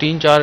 3-4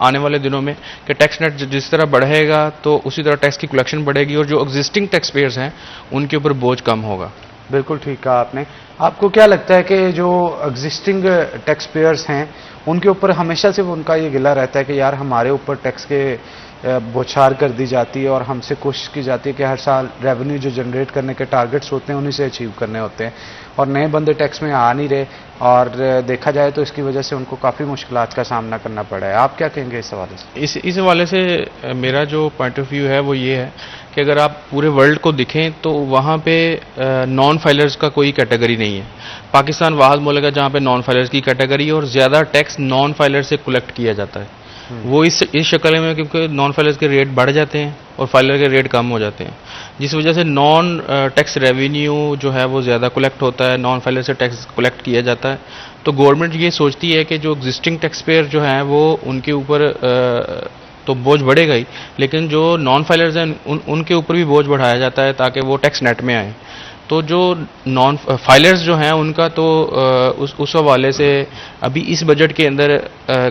آنے والے دنوں میں کہ ٹیکس نیٹ جس طرح بڑھے گا تو اسی طرح ٹیکس کی کلیکشن بڑھے گی اور جو ایگزسٹنگ ٹیکس پیئرز ہیں ان کے اوپر بوجھ کم ہوگا. بالکل ٹھیک کہا آپ نے. آپ کو کیا لگتا ہے کہ جو ایگزسٹنگ ٹیکس پیئرز ہیں ان کے اوپر ہمیشہ سے ان کا یہ گلہ رہتا ہے کہ یار ہمارے اوپر ٹیکس کے بوچھار کر دی جاتی ہے اور ہم سے کوشش کی جاتی ہے کہ ہر سال ریونیو جو جنریٹ کرنے کے ٹارگٹس ہوتے ہیں انہیں سے اچیو کرنے ہوتے ہیں اور نئے بندے ٹیکس میں آ نہیں رہے اور دیکھا جائے تو اس کی وجہ سے ان کو کافی مشکلات کا سامنا کرنا پڑا ہے. آپ کیا کہیں گے اس حوالے سے؟ اس حوالے سے میرا جو پوائنٹ آف ویو ہے وہ یہ ہے کہ اگر آپ پورے ورلڈ کو دکھیں تو وہاں پہ نان فائلرز کا کوئی کیٹیگری نہیں ہے. پاکستان واحد ملک ہے جہاں پہ نان فائلرز کی کیٹیگری اور زیادہ ٹیکس نان فائلر سے کلیکٹ کیا جاتا ہے. وہ اس شکل میں کیونکہ نان فائلرز کے ریٹ بڑھ جاتے ہیں اور فائلر کے ریٹ کم ہو جاتے ہیں جس وجہ سے نان ٹیکس ریونیو جو ہے وہ زیادہ کلیکٹ ہوتا ہے, نان فائلر سے ٹیکس کلیکٹ کیا جاتا ہے. تو گورنمنٹ یہ سوچتی ہے کہ جو ایگزسٹنگ ٹیکس پیئر جو ہیں وہ ان کے اوپر تو بوجھ بڑھے گا ہی, لیکن جو نان فائلرز ہیں ان کے اوپر بھی بوجھ بڑھایا جاتا ہے تاکہ وہ ٹیکس نیٹ میں آئیں. تو جو نان فائلرز جو ہیں ان کا تو اس حوالے سے ابھی اس بجٹ کے اندر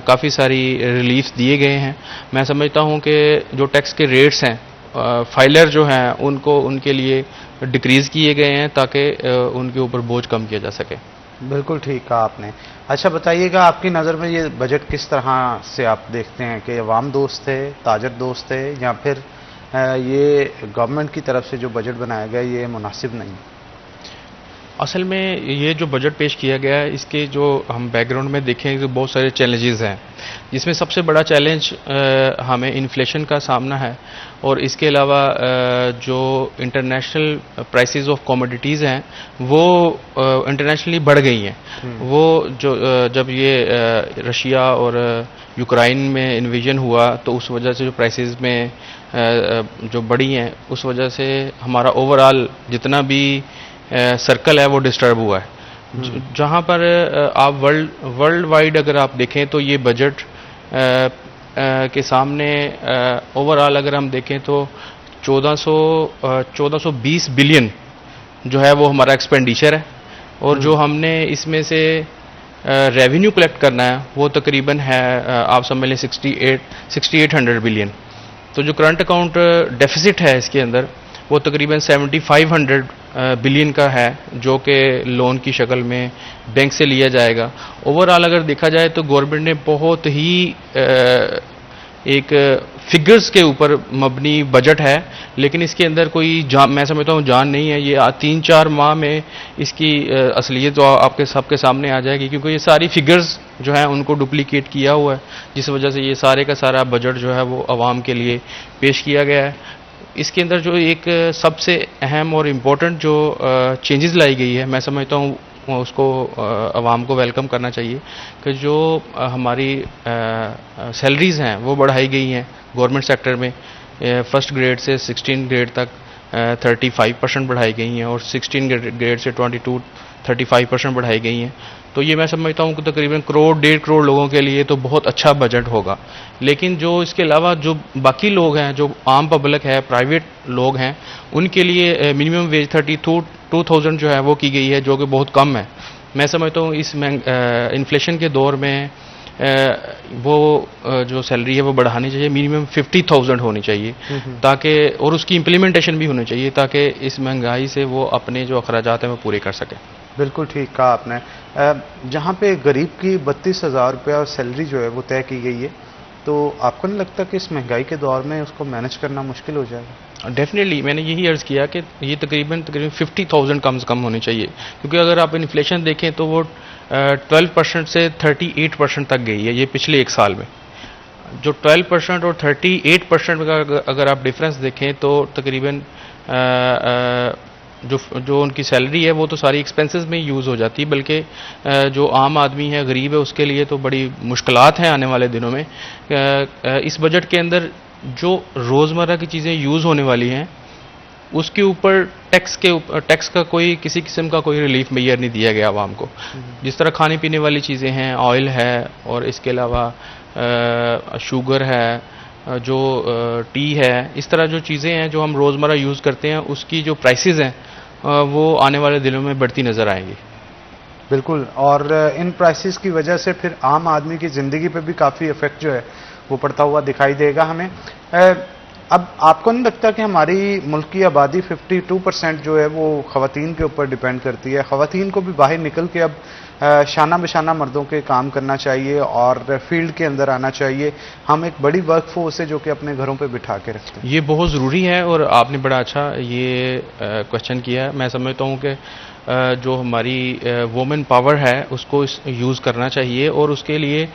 کافی ساری ریلیفs دیے گئے ہیں. میں سمجھتا ہوں کہ جو ٹیکس کے ریٹس ہیں فائلر جو ہیں ان کے لیے ڈکریز کیے گئے ہیں تاکہ ان کے اوپر بوجھ کم کیا جا سکے. بالکل ٹھیک کہا آپ نے. اچھا بتائیے گا آپ کی نظر میں یہ بجٹ کس طرح سے آپ دیکھتے ہیں کہ عوام دوست ہے, تاجر دوست ہے, یا پھر یہ گورنمنٹ کی طرف سے جو بجٹ بنایا گیا یہ مناسب نہیں؟ اصل میں یہ جو بجٹ پیش کیا گیا ہے اس کے جو ہم بیک گراؤنڈ میں دیکھیں تو بہت سارے چیلنجز ہیں, جس میں سب سے بڑا چیلنج ہمیں انفلیشن کا سامنا ہے اور اس کے علاوہ جو انٹرنیشنل پرائسز آف کوموڈیٹیز ہیں وہ انٹرنیشنلی بڑھ گئی ہیں. وہ جب یہ رشیا اور یوکرائن میں انویژن ہوا تو اس وجہ سے جو پرائسز میں جو بڑھی ہیں اس وجہ سے ہمارا اوور آل جتنا بھی سرکل ہے وہ ڈسٹرب ہوا ہے. جہاں پر آپ ورلڈ وائڈ اگر آپ دیکھیں تو یہ بجٹ کے سامنے اوور آل اگر ہم دیکھیں تو 1420 بلین جو ہے وہ ہمارا ایکسپینڈیچر ہے اور جو ہم نے اس میں سے ریونیو کلیکٹ کرنا ہے وہ تقریباً ہے آپ سمجھ لیں 6800 بلین. تو جو کرنٹ اکاؤنٹ ڈیفیسٹ ہے اس کے اندر وہ تقریباً 7500 بلین کا ہے جو کہ لون کی شکل میں بینک سے لیا جائے گا. اوور آل اگر دیکھا جائے تو گورنمنٹ نے بہت ہی ایک فگرز کے اوپر مبنی بجٹ ہے, لیکن اس کے اندر کوئی میں سمجھتا ہوں جان نہیں ہے. یہ 3-4 ماہ میں اس کی اصلیت تو آپ کے سب کے سامنے آ جائے گی کیونکہ یہ ساری فگرز جو ہیں ان کو ڈپلیکیٹ کیا ہوا ہے جس وجہ سے یہ سارے کا سارا بجٹ جو ہے وہ عوام کے لیے پیش کیا گیا ہے. اس کے اندر جو ایک سب سے اہم اور امپورٹنٹ جو چینجز لائی گئی ہے میں سمجھتا ہوں اس کو عوام کو ویلکم کرنا چاہیے کہ جو ہماری سیلریز ہیں وہ بڑھائی گئی ہیں گورنمنٹ سیکٹر میں. فرسٹ گریڈ سے 16 گریڈ تک 35% بڑھائی گئی ہیں اور 16 گریڈ سے 35% بڑھائی گئی ہیں. تو یہ میں سمجھتا ہوں کہ تقریباً 1.5 کروڑ لوگوں کے لیے تو بہت اچھا بجٹ ہوگا. لیکن جو اس کے علاوہ جو باقی لوگ ہیں جو عام پبلک ہے, پرائیویٹ لوگ ہیں, ان کے لیے منیمم ویج 32,000 جو ہے وہ کی گئی ہے جو کہ بہت کم ہے. میں سمجھتا ہوں اس انفلیشن کے دور میں وہ جو سیلری ہے وہ بڑھانی چاہیے, منیمم 50,000 ہونی چاہیے تاکہ اور اس کی امپلیمنٹیشن بھی ہونی چاہیے تاکہ اس مہنگائی سے وہ اپنے جو اخراجات ہیں وہ پورے کر سکیں. بالکل ٹھیک کہا آپ نے. جہاں پہ غریب کی 32,000 روپیہ سیلری جو ہے وہ طے کی گئی ہے تو آپ کو نہیں لگتا کہ اس مہنگائی کے دور میں اس کو مینج کرنا مشکل ہو جائے گا؟ ڈیفینیٹلی میں نے یہی عرض کیا کہ یہ تقریباً 50,000 کم سے کم ہونی چاہیے کیونکہ اگر آپ انفلیشن دیکھیں تو وہ 12% سے 38% تک گئی ہے یہ پچھلے ایک سال میں. جو 12% اور 38% کا اگر آپ ڈفرینس دیکھیں تو تقریباً جو ان کی سیلری ہے وہ تو ساری ایکسپینسز میں یوز ہو جاتی ہے, بلکہ جو عام آدمی ہے غریب ہے اس کے لیے تو بڑی مشکلات ہیں آنے والے دنوں میں. اس بجٹ کے اندر جو روزمرہ کی چیزیں یوز ہونے والی ہیں اس کے اوپر ٹیکس کا کوئی کسی قسم کا کوئی ریلیف میسر نہیں دیا گیا عوام کو. جس طرح کھانے پینے والی چیزیں ہیں, آئل ہے اور اس کے علاوہ شوگر ہے, جو ٹی ہے, اس طرح جو چیزیں ہیں جو ہم روزمرہ یوز کرتے ہیں اس کی جو پرائسز ہیں وہ آنے والے دنوں میں بڑھتی نظر آئیں گی. بالکل. اور ان پرائسز کی وجہ سے پھر عام آدمی کی زندگی پہ بھی کافی افیکٹ جو ہے وہ پڑتا ہوا دکھائی دے گا ہمیں. اب آپ کو نہیں لگتا کہ ہماری ملک کی آبادی 52% جو ہے وہ خواتین کے اوپر ڈیپینڈ کرتی ہے؟ خواتین کو بھی باہر نکل کے اب شانہ بشانہ مردوں کے کام کرنا چاہیے اور فیلڈ کے اندر آنا چاہیے. ہم ایک بڑی ورک فورس ہے جو کہ اپنے گھروں پہ بٹھا کے رکھتے ہیں. یہ بہت ضروری ہے اور آپ نے بڑا اچھا یہ کوشچن کیا ہے. میں سمجھتا ہوں کہ جو ہماری وومن پاور ہے اس کو یوز کرنا چاہیے اور اس کے لیے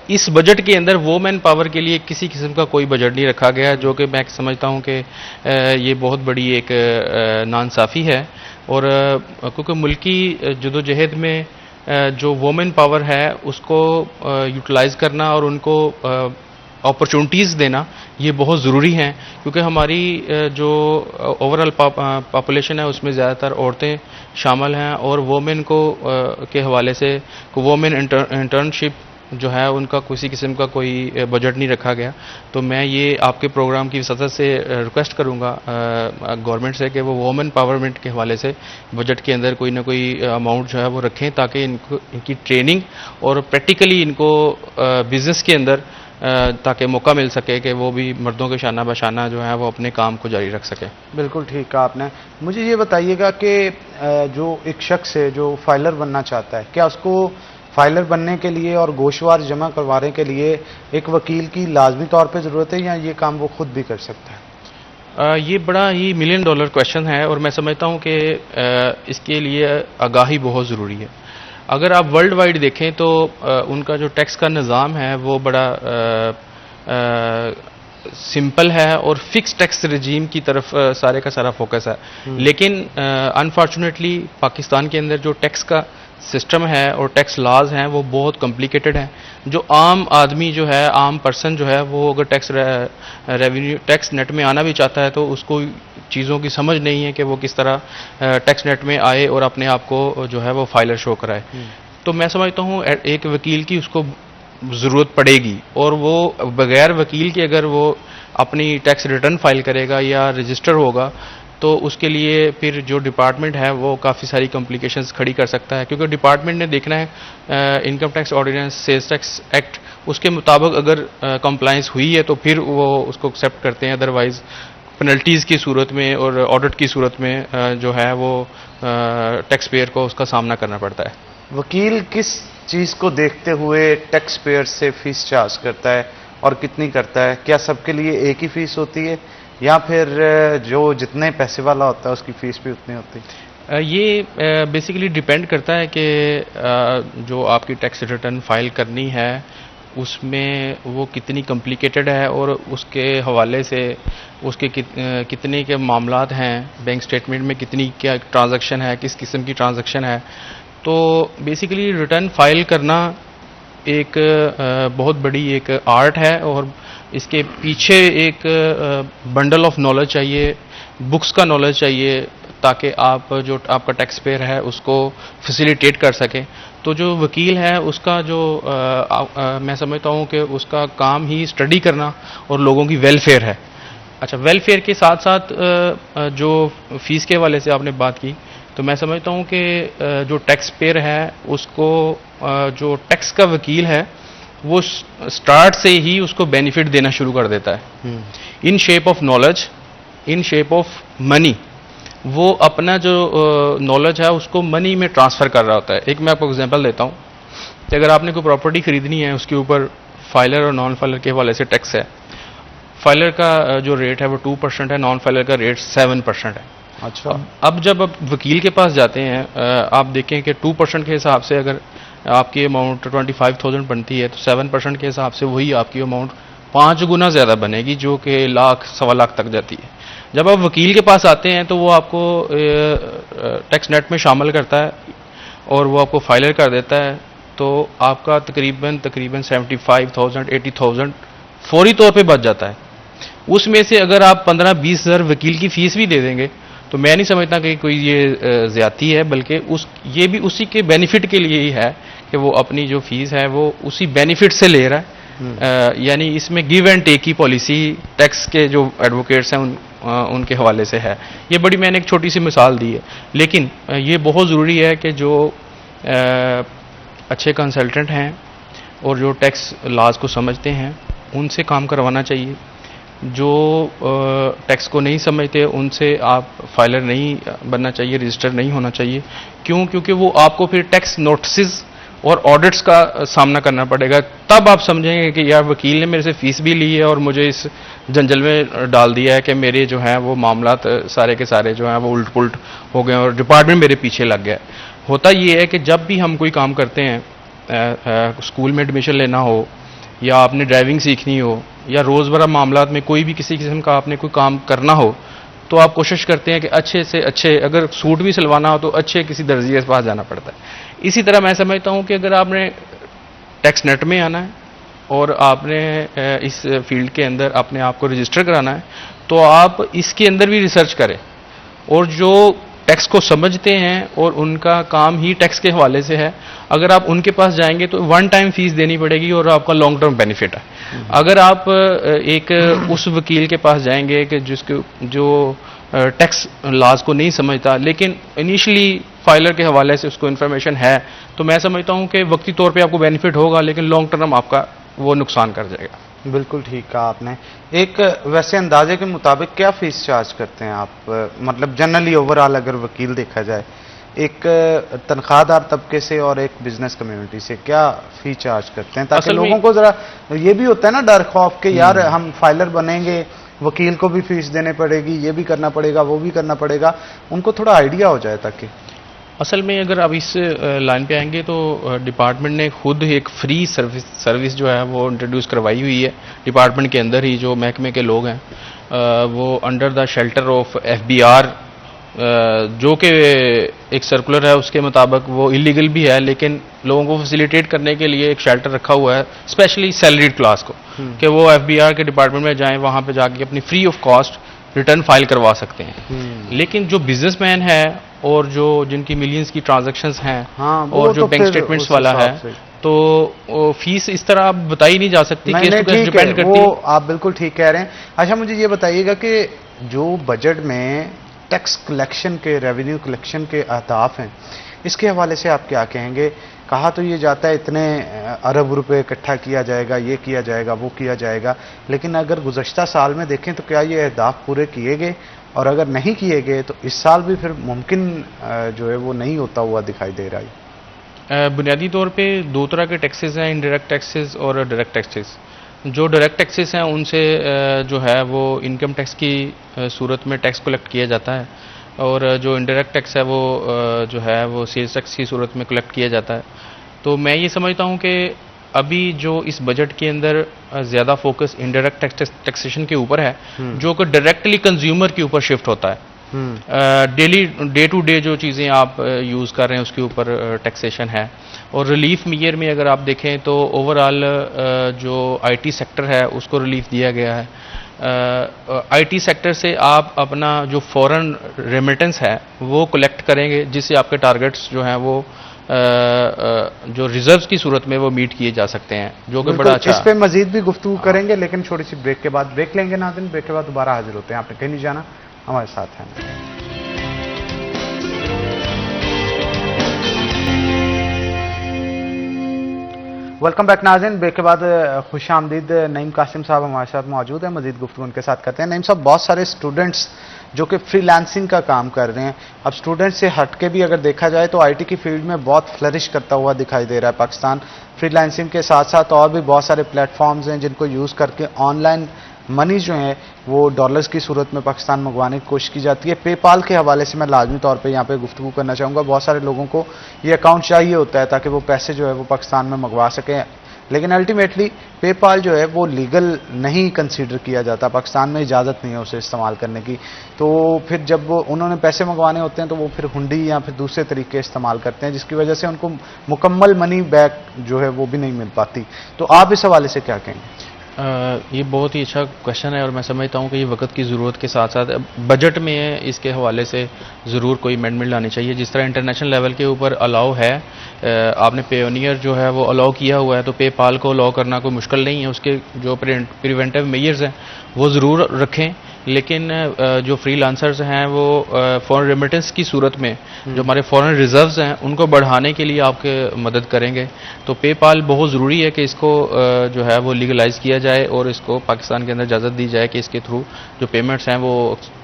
اس بجٹ کے اندر وومن پاور کے لیے کسی قسم کا کوئی بجٹ نہیں رکھا گیا، جو کہ میں سمجھتا ہوں کہ یہ بہت بڑی ایک ناانصافی ہے. اور کیونکہ ملکی جدوجہد میں جو وومن پاور ہے اس کو یوٹیلائز کرنا اور ان کو اپرچونٹیز دینا یہ بہت ضروری ہیں، کیونکہ ہماری جو اوورآل پاپولیشن ہے اس میں زیادہ تر عورتیں شامل ہیں اور وومن کو کے حوالے سے وومن انٹرنشپ جو ہے ان کا کسی قسم کا کوئی بجٹ نہیں رکھا گیا. تو میں یہ آپ کے پروگرام کی سطح سے ریکویسٹ کروں گا گورنمنٹ سے کہ وہ وومن پاورمنٹ کے حوالے سے بجٹ کے اندر کوئی نہ کوئی اماؤنٹ جو ہے وہ رکھیں، تاکہ ان کی ٹریننگ اور پریکٹیکلی ان کو بزنس کے اندر تاکہ موقع مل سکے کہ وہ بھی مردوں کے شانہ بشانہ جو ہے وہ اپنے کام کو جاری رکھ سکے. بالکل ٹھیک کہا آپ نے. مجھے یہ بتائیے گا کہ جو ایک شخص ہے جو فائلر بننا چاہتا ہے، کیا اس کو فائلر بننے کے لیے اور گوشوار جمع کروانے کے لیے ایک وکیل کی لازمی طور پہ ضرورت ہے، یا یہ کام وہ خود بھی کر سکتا ہے؟ یہ بڑا ہی $1 ملین کویشچن ہے اور میں سمجھتا ہوں کہ اس کے لیے آگاہی بہت ضروری ہے. اگر آپ ورلڈ وائڈ دیکھیں تو ان کا جو ٹیکس کا نظام ہے وہ بڑا سمپل ہے اور فکس ٹیکس رجیم کی طرف سارے کا سارا فوکس ہے. لیکن انفارچونیٹلی پاکستان کے اندر جو ٹیکس کا سسٹم ہے اور ٹیکس لاز ہیں وہ بہت کمپلیکیٹڈ ہیں. جو عام آدمی جو ہے، عام پرسن جو ہے، وہ اگر ٹیکس نیٹ میں آنا بھی چاہتا ہے تو اس کو چیزوں کی سمجھ نہیں ہے کہ وہ کس طرح ٹیکس نیٹ میں آئے اور اپنے آپ کو جو ہے وہ فائلر شو کرائے. تو میں سمجھتا ہوں ایک وکیل کی اس کو ضرورت پڑے گی، اور وہ بغیر وکیل کے اگر وہ اپنی ٹیکس ریٹرن فائل کرے گا یا رجسٹر ہوگا تو اس کے لیے پھر جو ڈپارٹمنٹ ہے وہ کافی ساری کمپلیکیشنز کھڑی کر سکتا ہے، کیونکہ ڈپارٹمنٹ نے دیکھنا ہے income tax ordinance, sales tax act, اس کے مطابق اگر کمپلائنس ہوئی ہے تو پھر وہ اس کو ایکسیپٹ کرتے ہیں، ادروائز پینلٹیز کی صورت میں اور آڈٹ کی صورت میں جو ہے وہ ٹیکس پیئر کو اس کا سامنا کرنا پڑتا ہے. وکیل کس چیز کو دیکھتے ہوئے ٹیکس پیئر سے فیس چارج کرتا ہے اور کتنی کرتا ہے؟ کیا سب کے لیے ایک ہی فیس ہوتی ہے یا پھر جو جتنے پیسے والا ہوتا ہے اس کی فیس بھی اتنی ہوتی ہے؟ یہ بیسیکلی ڈیپینڈ کرتا ہے کہ جو آپ کی ٹیکس ریٹرن فائل کرنی ہے اس میں وہ کتنی کمپلیکیٹڈ ہے اور اس کے حوالے سے اس کے کتنے کے معاملات ہیں، بینک سٹیٹمنٹ میں کتنی کیا ٹرانزیکشن ہے، کس قسم کی ٹرانزیکشن ہے. تو بیسیکلی ریٹرن فائل کرنا ایک بہت بڑی ایک آرٹ ہے اور اس کے پیچھے ایک بنڈل آف نالج چاہیے، بکس کا نالج چاہیے، تاکہ آپ جو آپ کا ٹیکس پیئر ہے اس کو فیسیلیٹیٹ کر سکیں. تو جو وکیل ہے اس کا جو میں سمجھتا ہوں کہ اس کا کام ہی اسٹڈی کرنا اور لوگوں کی ویلفیئر ہے. اچھا، ویلفیئر کے ساتھ ساتھ جو فیس کے حوالے سے آپ نے بات کی، تو میں سمجھتا ہوں کہ جو ٹیکس پیئر ہے اس کو جو ٹیکس کا وکیل ہے وہ سٹارٹ سے ہی اس کو بینیفٹ دینا شروع کر دیتا ہے in shape of knowledge, in shape of money. وہ اپنا جو نالج ہے اس کو منی میں ٹرانسفر کر رہا ہوتا ہے. ایک میں آپ کو ایگزامپل دیتا ہوں کہ اگر آپ نے کوئی پراپرٹی خریدنی ہے، اس کے اوپر فائلر اور نان فائلر کے حوالے سے ٹیکس ہے. فائلر کا جو ریٹ ہے وہ 2% ہے، نان فائلر کا ریٹ 7% ہے. اچھا، اب جب آپ وکیل کے پاس جاتے ہیں، آپ دیکھیں کہ 2% کے حساب سے اگر آپ کی اماؤنٹ 25,000 بنتی ہے تو 7% کے حساب سے وہی آپ کی اماؤنٹ 5 گنا زیادہ بنے گی، جو کہ لاکھ سوا لاکھ تک جاتی ہے. جب آپ وکیل کے پاس آتے ہیں تو وہ آپ کو ٹیکس نیٹ میں شامل کرتا ہے اور وہ آپ کو فائلر کر دیتا ہے. تو آپ کا تقریباً 75,000 80,000 فوری طور پہ بچ جاتا ہے. اس میں سے اگر آپ 15-20 ہزار وکیل کی فیس بھی دے دیں گے تو میں نہیں سمجھتا کہ کوئی یہ زیادتی ہے، بلکہ یہ بھی اسی کے بینیفٹ کے لیے ہی ہے کہ وہ اپنی جو فیس ہے وہ اسی بینیفٹ سے لے رہا ہے. یعنی اس میں گیو اینڈ ٹیک کی پالیسی ٹیکس کے جو ایڈوکیٹس ہیں ان کے حوالے سے ہے. یہ بڑی میں نے ایک چھوٹی سی مثال دی ہے، لیکن یہ بہت ضروری ہے کہ جو اچھے کنسلٹنٹ ہیں اور جو ٹیکس لاز کو سمجھتے ہیں ان سے کام کروانا چاہیے. جو ٹیکس کو نہیں سمجھتے ان سے آپ فائلر نہیں بننا چاہیے, رجسٹر نہیں ہونا چاہیے. کیونکہ وہ آپ کو پھر ٹیکس نوٹسز اور آڈٹس کا سامنا کرنا پڑے گا. تب آپ سمجھیں گے کہ یار وکیل نے میرے سے فیس بھی لی ہے اور مجھے اس جنجل میں ڈال دیا ہے کہ میرے جو ہیں وہ معاملات سارے کے سارے جو ہیں وہ الٹ پلٹ ہو گئے اور ڈپارٹمنٹ میرے پیچھے لگ گیا. ہوتا یہ ہے کہ جب بھی ہم کوئی کام کرتے ہیں, اسکول میں ایڈمیشن لینا ہو یا آپ نے ڈرائیونگ سیکھنی ہو یا روزمرہ معاملات میں کوئی بھی کسی قسم کا آپ نے کوئی کام کرنا ہو, تو آپ کوشش کرتے ہیں کہ اچھے سے اچھے, اگر سوٹ بھی سلوانا ہو تو اچھے کسی درزی کے پاس جانا پڑتا ہے. اسی طرح میں سمجھتا ہوں کہ اگر آپ نے ٹیکس نیٹ میں آنا ہے اور آپ نے اس فیلڈ کے اندر اپنے آپ کو رجسٹر کرانا ہے تو آپ اس کے اندر بھی ریسرچ کریں. اور جو ٹیکس کو سمجھتے ہیں اور ان کا کام ہی ٹیکس کے حوالے سے ہے, اگر آپ ان کے پاس جائیں گے تو ون ٹائم فیس دینی پڑے گی اور آپ کا لانگ ٹرم بینیفٹ ہے. اگر آپ ایک اس وکیل کے پاس جائیں گے کہ جو ٹیکس لاز کو نہیں سمجھتا لیکن انیشلی فائلر کے حوالے سے اس کو انفارمیشن ہے, تو میں سمجھتا ہوں کہ وقتی طور پہ آپ کو بینیفٹ ہوگا لیکن لانگ ٹرم آپ کا وہ نقصان کر جائے گا. بالکل ٹھیک کہا آپ نے. ایک ویسے اندازے کے مطابق کیا فیس چارج کرتے ہیں آپ, مطلب جنرلی اوور آل اگر وکیل دیکھا جائے, ایک تنخواہ دار طبقے سے اور ایک بزنس کمیونٹی سے کیا فی چارج کرتے ہیں, تاکہ لوگوں کو ذرا یہ بھی ہوتا ہے نا ڈر خوف کہ یار ہم فائلر بنیں گے, وکیل کو بھی فیس دینے پڑے گی, یہ بھی کرنا پڑے گا, وہ بھی کرنا پڑے گا, ان کو تھوڑا آئیڈیا ہو جائے. تاکہ اصل میں اگر آپ اس لائن پہ آئیں گے تو ڈپارٹمنٹ نے خود ایک فری سروس جو ہے وہ انٹروڈیوس کروائی ہوئی ہے. ڈپارٹمنٹ کے اندر ہی جو محکمے کے لوگ ہیں وہ under the shelter of FBR, جو کہ ایک سرکولر ہے اس کے مطابق وہ انلیگل بھی ہے لیکن لوگوں کو فیسیلیٹیٹ کرنے کے لیے ایک شیلٹر رکھا ہوا ہے اسپیشلی سیلریڈ کلاس کو, کہ وہ FBR کے ڈپارٹمنٹ میں جائیں, وہاں پہ جا کے اپنی free of cost return file کروا سکتے ہیں. لیکن جو بزنس مین ہے اور جن کی ملینز کی ٹرانزیکشنز ہیں اور جو بینک سٹیٹمنٹس والا ہے, تو فیس اس طرح بتائی نہیں جا سکتی, کیس ٹو کیس ڈیپینڈ کرتی ہے. آپ بالکل ٹھیک کہہ رہے ہیں. اچھا مجھے یہ بتائیے گا کہ جو بجٹ میں ٹیکس کلیکشن کے, ریونیو کلیکشن کے اہداف ہیں, اس کے حوالے سے آپ کیا کہیں گے؟ کہا تو یہ جاتا ہے اتنے ارب روپے اکٹھا کیا جائے گا, یہ کیا جائے گا, وہ کیا جائے گا, لیکن اگر گزشتہ سال میں دیکھیں تو کیا یہ اہداف پورے کیے گئے؟ اور اگر نہیں کیے گئے تو اس سال بھی پھر ممکن جو ہے وہ نہیں ہوتا ہوا دکھائی دے رہا ہے. بنیادی طور پہ دو طرح کے ٹیکسز ہیں, انڈائریکٹ ٹیکسز اور ڈائریکٹ ٹیکسز. جو ڈائریکٹ ٹیکسز ہیں ان سے جو ہے وہ انکم ٹیکس کی صورت میں ٹیکس کلیکٹ کیا جاتا ہے, اور جو انڈائریکٹ ٹیکس ہے وہ جو ہے وہ سیلز ٹیکس کی صورت میں کلیکٹ کیا جاتا ہے. تو میں یہ سمجھتا ہوں کہ ابھی جو اس بجٹ کے اندر زیادہ فوکس انڈائریکٹ ٹیکسیشن کے اوپر ہے, جو کہ ڈائریکٹلی کنزیومر کے اوپر شفٹ ہوتا ہے. ڈے ٹو ڈے جو چیزیں آپ یوز کر رہے ہیں اس کے اوپر ٹیکسیشن ہے. اور ریلیف میئر میں اگر آپ دیکھیں تو اوور آل جو IT سیکٹر ہے اس کو ریلیف دیا گیا ہے. IT سیکٹر سے آپ اپنا جو فورن ریمیٹنس ہے وہ کلیکٹ کریں گے, جس سے آپ کے ٹارگٹس جو ہیں وہ جو ریزروز کی صورت میں وہ میٹ کیے جا سکتے ہیں, جو کہ بڑا اچھا. اس پہ مزید بھی گفتگو کریں گے لیکن چھوٹی سی بریک کے بعد. بریک لیں گے ناظرین, بریک کے بعد دوبارہ حاضر ہوتے ہیں. آپ نے کہیں نہیں جانا, ہمارے ساتھ ہیں. ویلکم بیک ناظرین. بریک کے بعد خوش آمدید. نعیم قاسم صاحب ہمارے ساتھ موجود ہیں, مزید گفتگو ان کے ساتھ کرتے ہیں. نعیم صاحب, بہت سارے اسٹوڈنٹس جو کہ فری لانسنگ کا کام کر رہے ہیں, اب اسٹوڈنٹ سے ہٹ کے بھی اگر دیکھا جائے تو IT کی فیلڈ میں بہت فلرش کرتا ہوا دکھائی دے رہا ہے پاکستان. فری لانسنگ کے ساتھ ساتھ اور بھی بہت سارے پلیٹ فارمز ہیں جن کو یوز کر کے آن لائن منی جو ہیں وہ ڈالرز کی صورت میں پاکستان منگوانے کی کوشش کی جاتی ہے. پے پال کے حوالے سے میں لازمی طور پہ یہاں پہ گفتگو کرنا چاہوں گا. بہت سارے لوگوں کو یہ اکاؤنٹ چاہیے ہوتا ہے تاکہ وہ پیسے جو ہے وہ پاکستان میں منگوا سکیں, لیکن الٹیمیٹلی پے پال جو ہے وہ لیگل نہیں کنسیڈر کیا جاتا, پاکستان میں اجازت نہیں ہے اسے استعمال کرنے کی. تو پھر جب انہوں نے پیسے منگوانے ہوتے ہیں تو وہ پھر ہنڈی یا پھر دوسرے طریقے استعمال کرتے ہیں, جس کی وجہ سے ان کو مکمل منی بیک جو ہے وہ بھی نہیں مل پاتی. تو آپ اس حوالے سے کیا کہیں گے؟ یہ بہت ہی اچھا کوشچن ہے, اور میں سمجھتا ہوں کہ یہ وقت کی ضرورت کے ساتھ ساتھ بجٹ میں اس کے حوالے سے ضرور کوئی امینڈمنٹ لانی چاہیے. جس طرح انٹرنیشنل لیول کے اوپر الاؤ ہے, آپ نے پیونیئر جو ہے وہ الاؤ کیا ہوا ہے, تو پے پال کو الاؤ کرنا کوئی مشکل نہیں ہے. اس کے جو پریونٹیو میئرز ہیں وہ ضرور رکھیں, لیکن جو فری لانسرز ہیں وہ فورن ریمیٹنس کی صورت میں جو ہمارے فورن ریزروز ہیں ان کو بڑھانے کے لیے آپ کے مدد کریں گے. تو پے پال بہت ضروری ہے کہ اس کو جو ہے وہ لیگلائز کیا جائے اور اس کو پاکستان کے اندر اجازت دی جائے کہ اس کے تھرو جو پیمنٹس ہیں وہ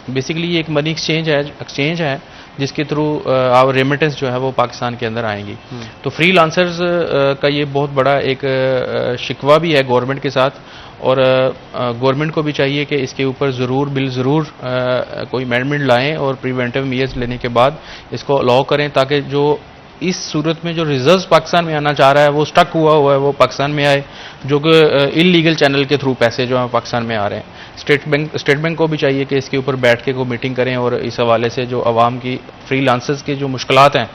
بیسیکلی یہ ایک منی ایکسچینج ہے جس کے تھرو ریمیٹنس جو ہے وہ پاکستان کے اندر آئیں گی. تو فری لانسرز کا یہ بہت بڑا ایک شکوہ بھی ہے گورنمنٹ کے ساتھ, اور گورنمنٹ کو بھی چاہیے کہ اس کے اوپر ضرور کوئی امینڈمنٹ لائیں اور پریونٹیو میئرز لینے کے بعد اس کو الاؤ کریں, تاکہ جو اس صورت میں جو ریزروز پاکستان میں آنا چاہ رہا ہے وہ سٹک ہوا ہے وہ پاکستان میں آئے, جو کہ انلیگل چینل کے تھرو پیسے جو ہیں پاکستان میں آ رہے ہیں. اسٹیٹ بینک کو بھی چاہیے کہ اس کے اوپر بیٹھ کے کوئی میٹنگ کریں اور اس حوالے سے جو عوام کی فری لانسرز کے جو مشکلات ہیں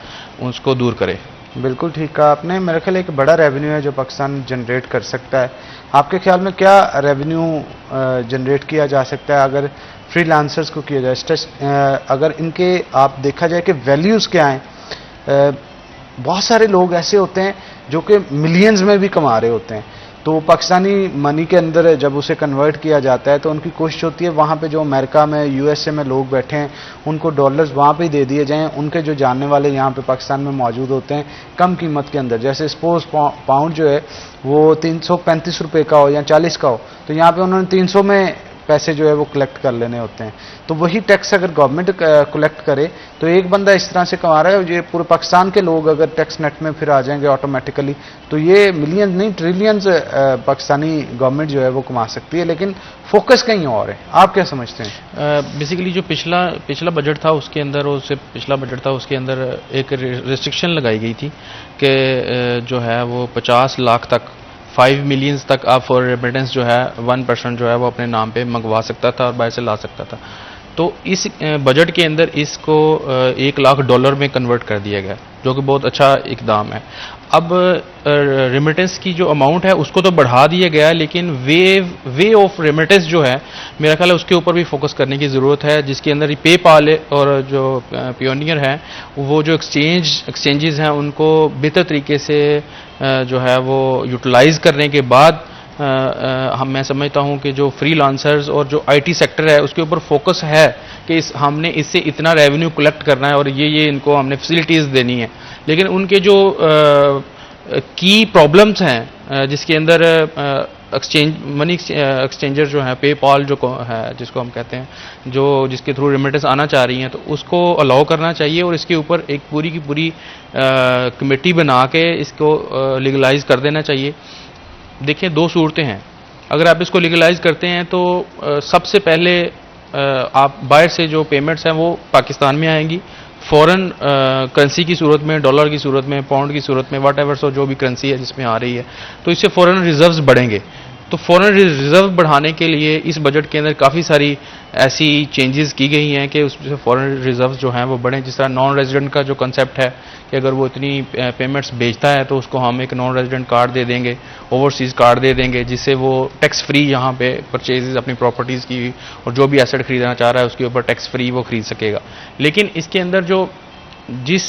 اس کو دور کرے. بالکل ٹھیک کہا آپ نے. میرا خیال ایک بڑا ریونیو ہے جو پاکستان جنریٹ کر سکتا ہے. آپ کے خیال میں کیا ریونیو جنریٹ کیا جا سکتا ہے اگر فری لانسرز کو کیا جائے, اگر ان کے آپ دیکھا جائے کہ ویلیوز کیا ہیں؟ بہت سارے لوگ ایسے ہوتے ہیں جو کہ ملینز میں بھی کما رہے ہوتے ہیں, تو پاکستانی منی کے اندر جب اسے کنورٹ کیا جاتا ہے تو ان کی کوشش ہوتی ہے وہاں پہ جو امریکہ میں USA میں لوگ بیٹھے ہیں ان کو ڈالرز وہاں پہ ہی دے دیے جائیں. ان کے جو جاننے والے یہاں پہ پاکستان میں موجود ہوتے ہیں کم قیمت کے اندر, جیسے سپوز پاؤنڈ جو ہے وہ 335 روپے کا ہو یا 40 کا ہو, تو یہاں پہ انہوں نے 300 میں پیسے جو ہے وہ کلیکٹ کر لینے ہوتے ہیں. تو وہی ٹیکس اگر گورنمنٹ کلیکٹ کرے تو ایک بندہ اس طرح سے کما رہا ہے, یہ پورے پاکستان کے لوگ اگر ٹیکس نیٹ میں پھر آ جائیں گے آٹومیٹیکلی تو یہ ملین نہیں ٹریلینز پاکستانی گورنمنٹ جو ہے وہ کما سکتی ہے, لیکن فوکس کہیں اور ہے. آپ کیا سمجھتے ہیں؟ بیسیکلی جو پچھلا بجٹ تھا اس کے اندر, اور اس سے پچھلا بجٹ تھا اس کے اندر ایک ریسٹرکشن لگائی گئی تھی کہ جو ہے وہ 50 لاکھ تک 5 ملینز تک آپ فور ریمیٹنس جو ہے 1% جو ہے وہ اپنے نام پہ منگوا سکتا تھا اور باہر سے لا سکتا تھا. تو اس بجٹ کے اندر اس کو $1 لاکھ میں کنورٹ کر دیا گیا, جو کہ بہت اچھا اقدام ہے. اب ریمیٹنس کی جو اماؤنٹ ہے اس کو تو بڑھا دیا گیا, لیکن وے آف ریمیٹنس جو ہے میرا خیال ہے اس کے اوپر بھی فوکس کرنے کی ضرورت ہے, جس کے اندر پے پال اور جو پیونیئر ہیں وہ جو ایکسچینجز ہیں ان کو بہتر طریقے سے جو ہے وہ یوٹیلائز کرنے کے بعد میں سمجھتا ہوں کہ جو فری لانسرز اور جو IT سیکٹر ہے اس کے اوپر فوکس ہے کہ ہم نے اس سے اتنا ریونیو کلیکٹ کرنا ہے اور یہ ان کو ہم نے فیسلٹیز دینی ہے. لیکن ان کے جو کی پرابلمس ہیں جس کے اندر منی ایکسچینجر جو ہیں پے پال جو ہے جس کو ہم کہتے ہیں جس کے تھرو ریمیٹنس آنا چاہ رہی ہیں, تو اس کو الاؤ کرنا چاہیے اور اس کے اوپر ایک پوری کی پوری کمیٹی بنا کے اس کو لیگلائز کر دینا چاہیے. دیکھیں 2 صورتیں ہیں. اگر آپ اس کو لیگلائز کرتے ہیں تو سب سے پہلے آپ باہر سے جو پیمنٹس ہیں وہ پاکستان میں آئیں گی فورن کرنسی کی صورت میں, ڈالر کی صورت میں, پاؤنڈ کی صورت میں, واٹ ایور سو جو بھی کرنسی ہے جس میں آ رہی ہے, تو اس سے فورن ریزروز بڑھیں گے. تو فورن ریزرو بڑھانے کے لیے اس بجٹ کے اندر کافی ساری ایسی چینجز کی گئی ہیں کہ اس سے فورن ریزروز جو ہیں وہ بڑھیں. جس طرح نان ریزیڈنٹ کا جو کنسیپٹ ہے کہ اگر وہ اتنی پیمنٹس بیچتا ہے تو اس کو ہم ایک نان ریزیڈنٹ کارڈ دے دیں گے, اوورسیز کارڈ دے دیں گے, جس سے وہ ٹیکس فری یہاں پہ پرچیزز اپنی پراپرٹیز کی اور جو بھی ایسٹ خریدنا چاہ رہا ہے اس کے اوپر ٹیکس فری وہ خرید سکے گا. لیکن اس کے اندر جس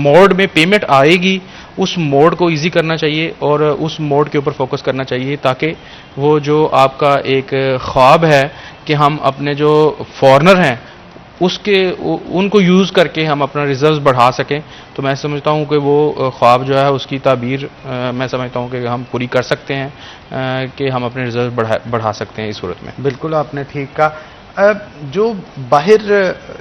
موڈ میں پیمنٹ آئے گی اس موڈ کو ایزی کرنا چاہیے اور اس موڈ کے اوپر فوکس کرنا چاہیے, تاکہ وہ جو آپ کا ایک خواب ہے کہ ہم اپنے جو فارنر ہیں ان کو یوز کر کے ہم اپنا ریزروز بڑھا سکیں. تو میں سمجھتا ہوں کہ وہ خواب جو ہے اس کی تعبیر میں سمجھتا ہوں کہ ہم پوری کر سکتے ہیں کہ ہم اپنے ریزروز بڑھا سکتے ہیں اس صورت میں. بالکل آپ نے ٹھیک کہا. جو باہر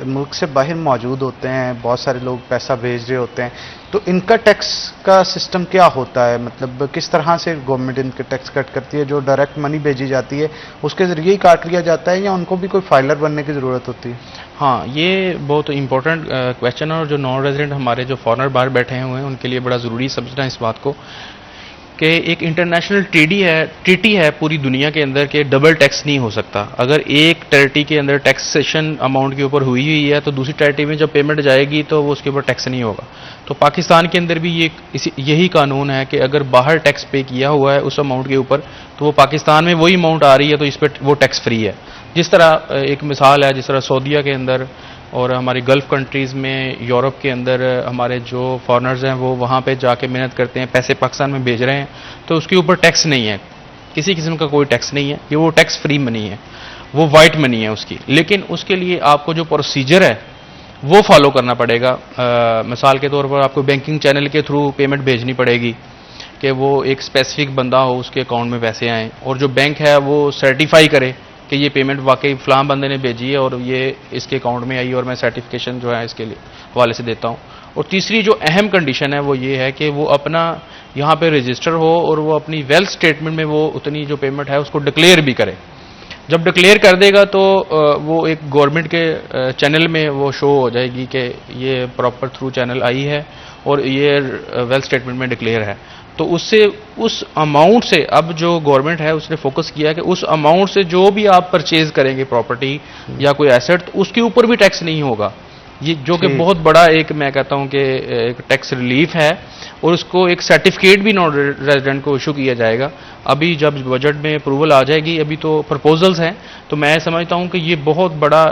ملک سے باہر موجود ہوتے ہیں, بہت سارے لوگ پیسہ بھیج رہے ہوتے ہیں, تو ان کا ٹیکس کا سسٹم کیا ہوتا ہے؟ مطلب کس طرح سے گورنمنٹ ان کے ٹیکس کٹ کرتی ہے؟ جو ڈائریکٹ منی بھیجی جاتی ہے اس کے ذریعے ہی کاٹ لیا جاتا ہے یا ان کو بھی کوئی فائلر بننے کی ضرورت ہوتی ہے؟ ہاں, یہ بہت امپورٹنٹ کویشچن ہے, اور جو نان ریزیڈنٹ ہمارے جو فارنر باہر بیٹھے ہوئے ہیں ان کے لیے بڑا ضروری سمجھنا اس بات کو کہ ایک انٹرنیشنل ٹریٹی ہے پوری دنیا کے اندر کہ ڈبل ٹیکس نہیں ہو سکتا. اگر ایک ٹیریٹری کے اندر ٹیکسیشن اماؤنٹ کے اوپر ہوئی ہے تو دوسری ٹیریٹری میں جب پیمنٹ جائے گی تو وہ اس کے اوپر ٹیکس نہیں ہوگا. تو پاکستان کے اندر بھی یہی قانون ہے کہ اگر باہر ٹیکس پے کیا ہوا ہے اس اماؤنٹ کے اوپر تو وہ پاکستان میں وہی اماؤنٹ آ رہی ہے تو اس پہ وہ ٹیکس فری ہے. جس طرح ایک مثال ہے, جس طرح سعودیہ کے اندر اور ہماری گلف کنٹریز میں, یورپ کے اندر ہمارے جو فارنرز ہیں وہ وہاں پہ جا کے محنت کرتے ہیں, پیسے پاکستان میں بھیج رہے ہیں, تو اس کے اوپر ٹیکس نہیں ہے, کسی قسم کا کوئی ٹیکس نہیں ہے, یہ وہ ٹیکس فری منی ہے. وہ وائٹ منی ہے اس کی، لیکن اس کے لیے آپ کو جو پروسیجر ہے وہ فالو کرنا پڑے گا. مثال کے طور پر آپ کو بینکنگ چینل کے تھرو پیمنٹ بھیجنی پڑے گی کہ وہ ایک اسپیسیفک بندہ ہو، اس کے اکاؤنٹ میں پیسے آئیں، اور جو بینک ہے وہ سرٹیفائی کرے کہ یہ پیمنٹ واقعی فلاں بندے نے بھیجی ہے اور یہ اس کے اکاؤنٹ میں آئی، اور میں سرٹیفکیشن جو ہے اس کے حوالے سے دیتا ہوں. اور تیسری جو اہم کنڈیشن ہے وہ یہ ہے کہ وہ اپنا یہاں پہ رجسٹر ہو اور وہ اپنی ویلتھ اسٹیٹمنٹ میں وہ اتنی جو پیمنٹ ہے اس کو ڈکلیئر بھی کرے. جب ڈکلیئر کر دے گا تو وہ ایک گورنمنٹ کے چینل میں وہ شو ہو جائے گی کہ یہ پراپر تھرو چینل آئی ہے اور یہ ویلتھ اسٹیٹمنٹ میں ڈکلیئر ہے. تو اس سے اس اماؤنٹ سے اب جو گورنمنٹ ہے اس نے فوکس کیا ہے کہ اس اماؤنٹ سے جو بھی آپ پرچیز کریں گے پراپرٹی یا کوئی ایسٹ، اس کے اوپر بھی ٹیکس نہیں ہوگا. یہ جو کہ بہت بڑا ایک میں کہتا ہوں کہ ایک ٹیکس ریلیف ہے، اور اس کو ایک سرٹیفکیٹ بھی نان ریزیڈنٹ کو ایشو کیا جائے گا. ابھی جب بجٹ میں اپروول آ جائے گی، ابھی تو پرپوزلز ہیں، تو میں سمجھتا ہوں کہ یہ بہت بڑا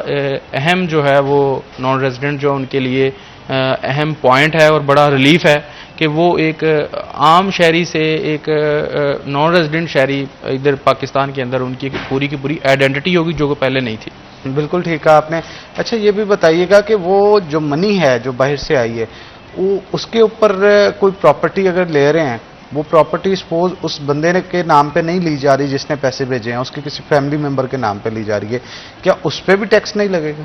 اہم جو ہے وہ نان ریزیڈنٹ جو ان کے لیے اہم پوائنٹ ہے اور بڑا ریلیف ہے کہ وہ ایک عام شہری سے ایک نان ریزیڈنٹ شہری ادھر پاکستان کے اندر ان کی پوری کی پوری آئیڈینٹی ہوگی جو کہ پہلے نہیں تھی. بالکل ٹھیک ہے آپ نے. اچھا یہ بھی بتائیے گا کہ وہ جو منی ہے جو باہر سے آئی ہے، وہ اس کے اوپر کوئی پراپرٹی اگر لے رہے ہیں، وہ پراپرٹی سپوز اس بندے کے نام پہ نہیں لی جا رہی جس نے پیسے بھیجے ہیں، اس کے کسی فیملی ممبر کے نام پہ لی جا رہی ہے، کیا اس پہ بھی ٹیکس نہیں لگے گا؟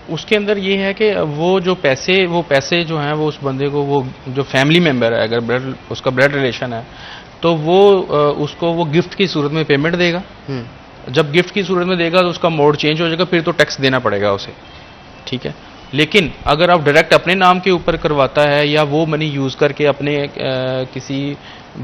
اس کے اندر یہ ہے کہ وہ پیسے جو ہیں وہ اس بندے کو، وہ جو فیملی ممبر ہے اگر اس کا بلڈ ریلیشن ہے تو وہ اس کو وہ گفٹ کی صورت میں پیمنٹ دے گا. جب گفٹ کی صورت میں دے گا تو اس کا موڈ چینج ہو جائے گا، پھر تو ٹیکس دینا پڑے گا اسے. ٹھیک ہے. لیکن اگر آپ ڈائریکٹ اپنے نام کے اوپر کرواتا ہے یا وہ منی یوز کر کے اپنے کسی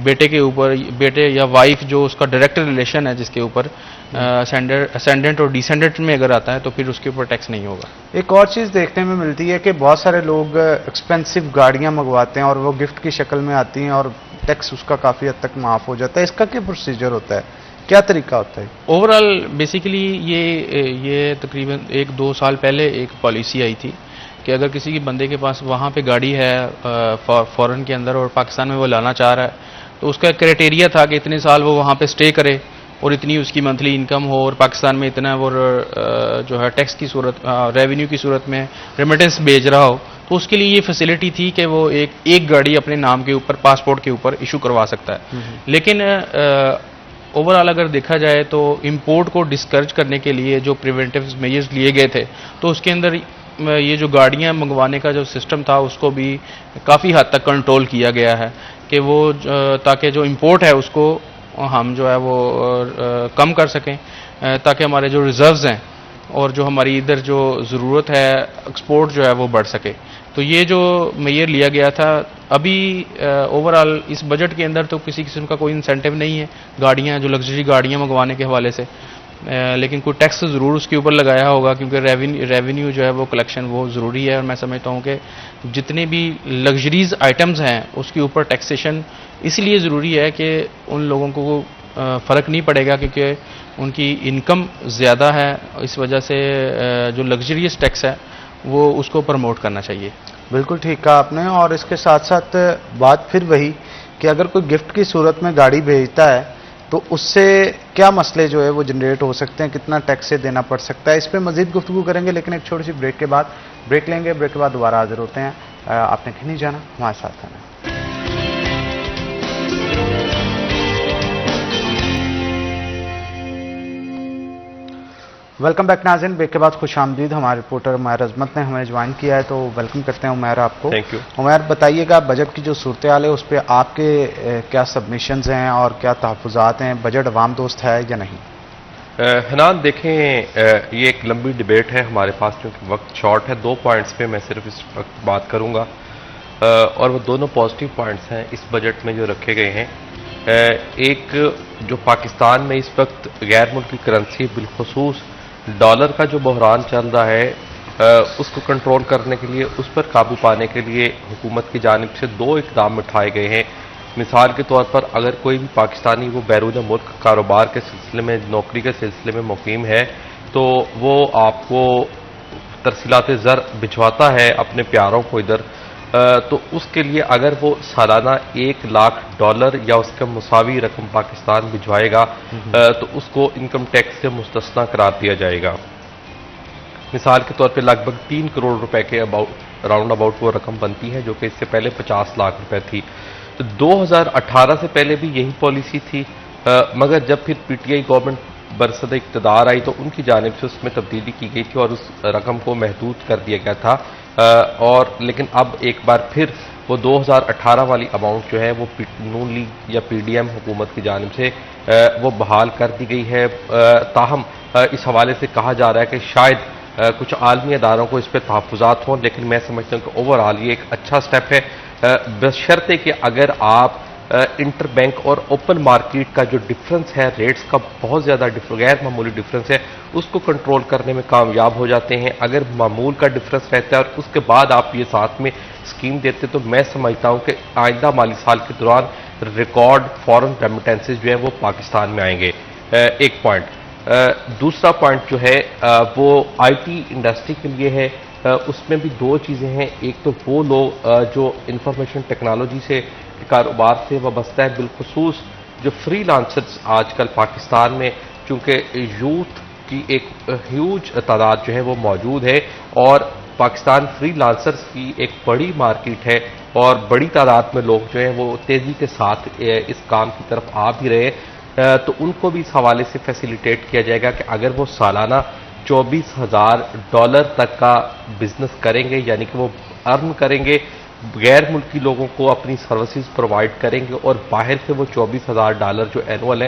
بیٹے کے اوپر، بیٹے یا وائف جو اس کا ڈائریکٹ ریلیشن ہے جس کے اوپر اسینڈنٹ اور ڈیسینڈنٹ میں اگر آتا ہے تو پھر اس کے اوپر ٹیکس نہیں ہوگا. ایک اور چیز دیکھنے میں ملتی ہے کہ بہت سارے لوگ ایکسپینسو گاڑیاں منگواتے ہیں اور وہ گفٹ کی شکل میں آتی ہیں اور ٹیکس اس کا کافی حد تک معاف ہو جاتا ہے. اس کا کیا پروسیجر ہوتا ہے، کیا طریقہ ہوتا ہے؟ اوور آل بیسیکلی یہ تقریباً 1-2 سال پہلے ایک پالیسی آئی تھی کہ اگر کسی کی بندے کے پاس وہاں پہ گاڑی ہے فورن کے اندر اور پاکستان میں وہ لانا چاہ رہا ہے تو اس کا کرائٹیریا تھا کہ اتنے سال وہ وہاں پہ اسٹے کرے اور اتنی اس کی منتھلی انکم ہو اور پاکستان میں اتنا وہ جو ہے ٹیکس کی صورت، ریونیو کی صورت میں ریمیٹنس بھیج رہا ہو. تو اس کے لیے یہ فیسلٹی تھی کہ وہ ایک گاڑی اپنے نام کے اوپر پاسپورٹ کے اوپر ایشو کروا سکتا ہے. لیکن اوور آل اگر دیکھا جائے تو امپورٹ کو ڈسکرج کرنے کے لیے جو پریونٹیو میجرز لیے گئے تھے تو اس کے اندر یہ جو گاڑیاں منگوانے کا جو سسٹم تھا اس کو بھی کافی حد تک کنٹرول کیا گیا ہے کہ وہ تاکہ جو امپورٹ ہے اس کو ہم جو ہے وہ کم کر سکیں تاکہ ہمارے جو ریزروز ہیں اور جو ہماری ادھر جو ضرورت ہے ایکسپورٹ جو ہے وہ بڑھ سکے. تو یہ جو میئر لیا گیا تھا ابھی اوور آل اس بجٹ کے اندر تو کسی قسم کا کوئی انسینٹیو نہیں ہے گاڑیاں جو لگژری گاڑیاں منگوانے کے حوالے سے، لیکن کوئی ٹیکس ضرور اس کے اوپر لگایا ہوگا کیونکہ ریونیو جو ہے وہ کلیکشن وہ ضروری ہے. اور میں سمجھتا ہوں کہ جتنے بھی لگژریز آئٹمز ہیں اس کے اوپر ٹیکسیشن اس لیے ضروری ہے کہ ان لوگوں کو فرق نہیں پڑے گا کیونکہ ان کی انکم زیادہ ہے، اس وجہ سے جو لگژریس ٹیکس ہے وہ اس کو پروموٹ کرنا چاہیے. بالکل ٹھیک کہا آپ نے. اور اس کے ساتھ ساتھ بات پھر وہی کہ اگر کوئی گفٹ کی صورت میں گاڑی بھیجتا ہے تو اس سے کیا مسئلے جو ہے وہ جنریٹ ہو سکتے ہیں، کتنا ٹیکس سے دینا پڑ سکتا ہے، اس پہ مزید گفتگو کریں گے. لیکن ایک چھوٹی سی بریک کے بعد بریک لیں گے، بریک کے بعد دوبارہ حاضر ہوتے ہیں. آپ نے کہیں نہیں جانا، ہمارے ساتھ رہنا. ویلکم بیک ناظرین. بریک کے بعد خوش آمدید. ہمارے رپورٹر عمیر عظمت نے ہمیں جوائن کیا ہے تو ویلکم کرتے ہیں عمیر آپ کو. Thank you. عمیر بتائیے گا بجٹ کی جو صورتحال ہے اس پہ آپ کے کیا سبمیشنز ہیں اور کیا تحفظات ہیں؟ بجٹ عوام دوست ہے یا نہیں؟ حنان دیکھیں یہ ایک لمبی ڈیبیٹ ہے ہمارے پاس کیونکہ وقت شارٹ ہے. 2 پوائنٹس پہ میں صرف اس وقت بات کروں گا اور وہ دونوں پازیٹیو پوائنٹس ہیں اس بجٹ میں جو رکھے گئے ہیں. ایک جو پاکستان میں اس وقت غیر ملکی کرنسی بالخصوص ڈالر کا جو بحران چل رہا ہے اس کو کنٹرول کرنے کے لیے، اس پر قابو پانے کے لیے حکومت کی جانب سے 2 اقدام اٹھائے گئے ہیں. مثال کے طور پر اگر کوئی بھی پاکستانی وہ بیرون ملک کاروبار کے سلسلے میں، نوکری کے سلسلے میں مقیم ہے تو وہ آپ کو ترسیلات زر بھجواتا ہے اپنے پیاروں کو ادھر، تو اس کے لیے اگر وہ سالانہ $1,00,000 یا اس کے مساوی رقم پاکستان بھجوائے گا تو اس کو انکم ٹیکس سے مستثنا قرار دیا جائے گا. مثال کے طور پہ لگ بھگ 3 کروڑ روپے کے راؤنڈ اباؤٹ وہ رقم بنتی ہے، جو کہ اس سے پہلے 50 لاکھ روپے تھی. تو 2018 سے پہلے بھی یہی پالیسی تھی، مگر جب پھر پی ٹی آئی گورنمنٹ برسد اقتدار آئی تو ان کی جانب سے اس میں تبدیلی کی گئی تھی اور اس رقم کو محدود کر دیا گیا تھا. اور لیکن اب ایک بار پھر وہ 2018 والی اماؤنٹ جو ہے وہ نون لیگ یا پی ڈی ایم حکومت کی جانب سے وہ بحال کر دی گئی ہے. تاہم اس حوالے سے کہا جا رہا ہے کہ شاید کچھ عالمی اداروں کو اس پہ تحفظات ہوں، لیکن میں سمجھتا ہوں کہ اوور آل یہ ایک اچھا سٹیپ ہے، بشرطے کہ اگر آپ انٹر بینک اور اوپن مارکیٹ کا جو ڈفرنس ہے ریٹس کا بہت زیادہ غیر معمولی ڈفرنس ہے اس کو کنٹرول کرنے میں کامیاب ہو جاتے ہیں. اگر معمول کا ڈفرنس رہتا ہے اور اس کے بعد آپ یہ ساتھ میں اسکیم دیتے تو میں سمجھتا ہوں کہ آئندہ مالی سال کے دوران ریکارڈ فارن ریمیٹنسز جو ہیں وہ پاکستان میں آئیں گے. ایک پوائنٹ. دوسرا پوائنٹ جو ہے وہ آئی ٹی انڈسٹری کے لیے ہے. اس میں بھی دو چیزیں ہیں. ایک تو وہ لوگ جو انفارمیشن ٹیکنالوجی سے کاروبار سے وابستہ ہے، بالخصوص جو فری لانسرز آج کل پاکستان میں، چونکہ یوتھ کی ایک ہیوج تعداد جو ہے وہ موجود ہے اور پاکستان فری لانسرز کی ایک بڑی مارکیٹ ہے اور بڑی تعداد میں لوگ جو ہیں وہ تیزی کے ساتھ اس کام کی طرف آ بھی رہے ہیں. تو ان کو بھی اس حوالے سے فیسیلیٹیٹ کیا جائے گا کہ اگر وہ سالانہ $24,000 تک کا بزنس کریں گے، یعنی کہ وہ ارن کریں گے، غیر ملکی لوگوں کو اپنی سروسز پرووائڈ کریں گے اور باہر سے وہ $24,000 جو اینول ہے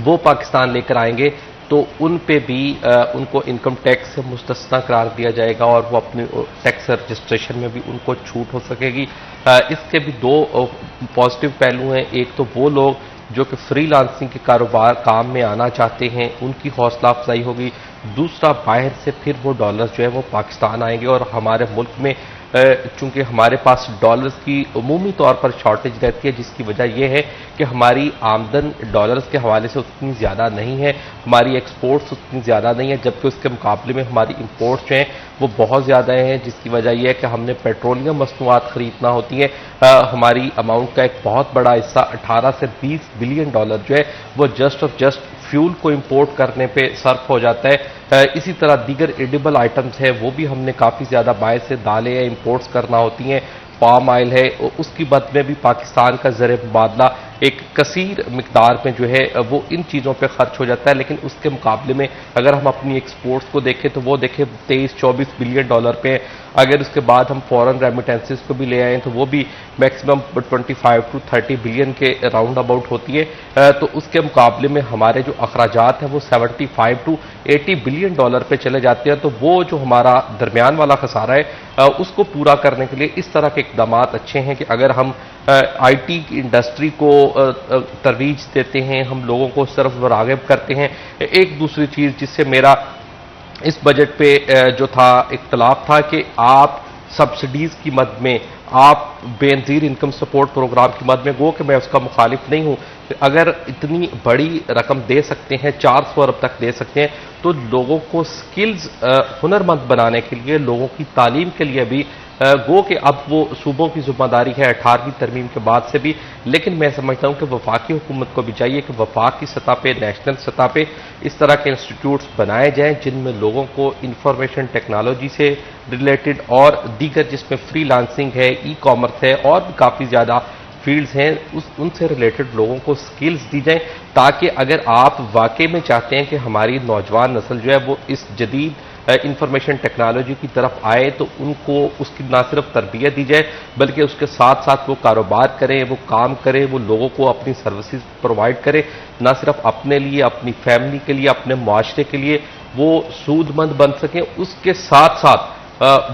وہ پاکستان لے کر آئیں گے، تو ان پہ بھی ان کو انکم ٹیکس سے مستثنا قرار دیا جائے گا اور وہ اپنی ٹیکس رجسٹریشن میں بھی ان کو چھوٹ ہو سکے گی. اس کے بھی دو پازیٹیو پہلو ہیں. ایک تو وہ لوگ جو کہ فری لانسنگ کے کاروبار کام میں آنا چاہتے ہیں ان کی حوصلہ افزائی ہوگی. دوسرا باہر سے پھر وہ ڈالرز جو ہے وہ پاکستان آئیں گے اور ہمارے ملک میں چونکہ ہمارے پاس ڈالرز کی عمومی طور پر شارٹیج رہتی ہے، جس کی وجہ یہ ہے کہ ہماری آمدن ڈالرز کے حوالے سے اتنی زیادہ نہیں ہے، ہماری ایکسپورٹس اتنی زیادہ نہیں ہے، جبکہ اس کے مقابلے میں ہماری امپورٹس جو ہیں وہ بہت زیادہ ہیں، جس کی وجہ یہ ہے کہ ہم نے پیٹرولیم مصنوعات خریدنا ہوتی ہیں. ہماری اماؤنٹ کا ایک بہت بڑا حصہ $18 سے $20 بلین جو ہے وہ جسٹ فیول کو امپورٹ کرنے پہ صرف ہو جاتا ہے. اسی طرح دیگر ایڈیبل آئٹمز ہیں وہ بھی ہم نے کافی زیادہ باہر سے دالیں امپورٹس کرنا ہوتی ہیں. پام آئل ہے، اس کی بد میں بھی پاکستان کا زر مبادلہ ایک کثیر مقدار میں جو ہے وہ ان چیزوں پہ خرچ ہو جاتا ہے، لیکن اس کے مقابلے میں اگر ہم اپنی ایکسپورٹس کو دیکھیں تو وہ دیکھیں $23-24 بلین پہ. اگر اس کے بعد ہم فورن ریمیٹنسز کو بھی لے آئیں تو وہ بھی میکسیمم 25 to 30 بلین کے راؤنڈ اباؤٹ ہوتی ہے. تو اس کے مقابلے میں ہمارے جو اخراجات ہیں وہ $75 to 80 بلین پہ چلے جاتے ہیں. تو وہ جو ہمارا درمیان والا خسارہ ہے اس کو پورا کرنے کے لیے اس طرح کے اقدامات اچھے ہیں کہ اگر ہم آئی ٹی انڈسٹری کو ترویج دیتے ہیں، ہم لوگوں کو صرف راغب کرتے ہیں. ایک دوسری چیز جس سے میرا اس بجٹ پہ جو تھا اختلاف تھا کہ آپ سبسڈیز کی مد میں، آپ بے نظیر انکم سپورٹ پروگرام کی مد میں، گو کہ میں اس کا مخالف نہیں ہوں، اگر اتنی بڑی رقم دے سکتے ہیں، 400 ارب تک دے سکتے ہیں، تو لوگوں کو سکلز ہنرمند بنانے کے لیے، لوگوں کی تعلیم کے لیے بھی گو کہ اب وہ صوبوں کی ذمہ داری ہے 18ویں ترمیم کے بعد سے بھی. لیکن میں سمجھتا ہوں کہ وفاقی حکومت کو بھی چاہیے کہ وفاق کی سطح پہ، نیشنل سطح پہ اس طرح کے انسٹیٹیوٹس بنائے جائیں جن میں لوگوں کو انفارمیشن ٹیکنالوجی سے ریلیٹڈ اور دیگر جس میں فری لانسنگ ہے، ای کامرس ہے اور بھی کافی زیادہ فیلڈز ہیں، ان سے ریلیٹڈ لوگوں کو سکلز دی جائیں، تاکہ اگر آپ واقعی میں چاہتے ہیں کہ ہماری نوجوان نسل جو ہے وہ اس جدید انفارمیشن ٹیکنالوجی کی طرف آئے تو ان کو اس کی نہ صرف تربیت دی جائے بلکہ اس کے ساتھ ساتھ وہ کاروبار کریں، وہ کام کرے، وہ لوگوں کو اپنی سروسز پرووائڈ کرے، نہ صرف اپنے لیے، اپنی فیملی کے لیے، اپنے معاشرے کے لیے وہ سود مند بن سکیں. اس کے ساتھ ساتھ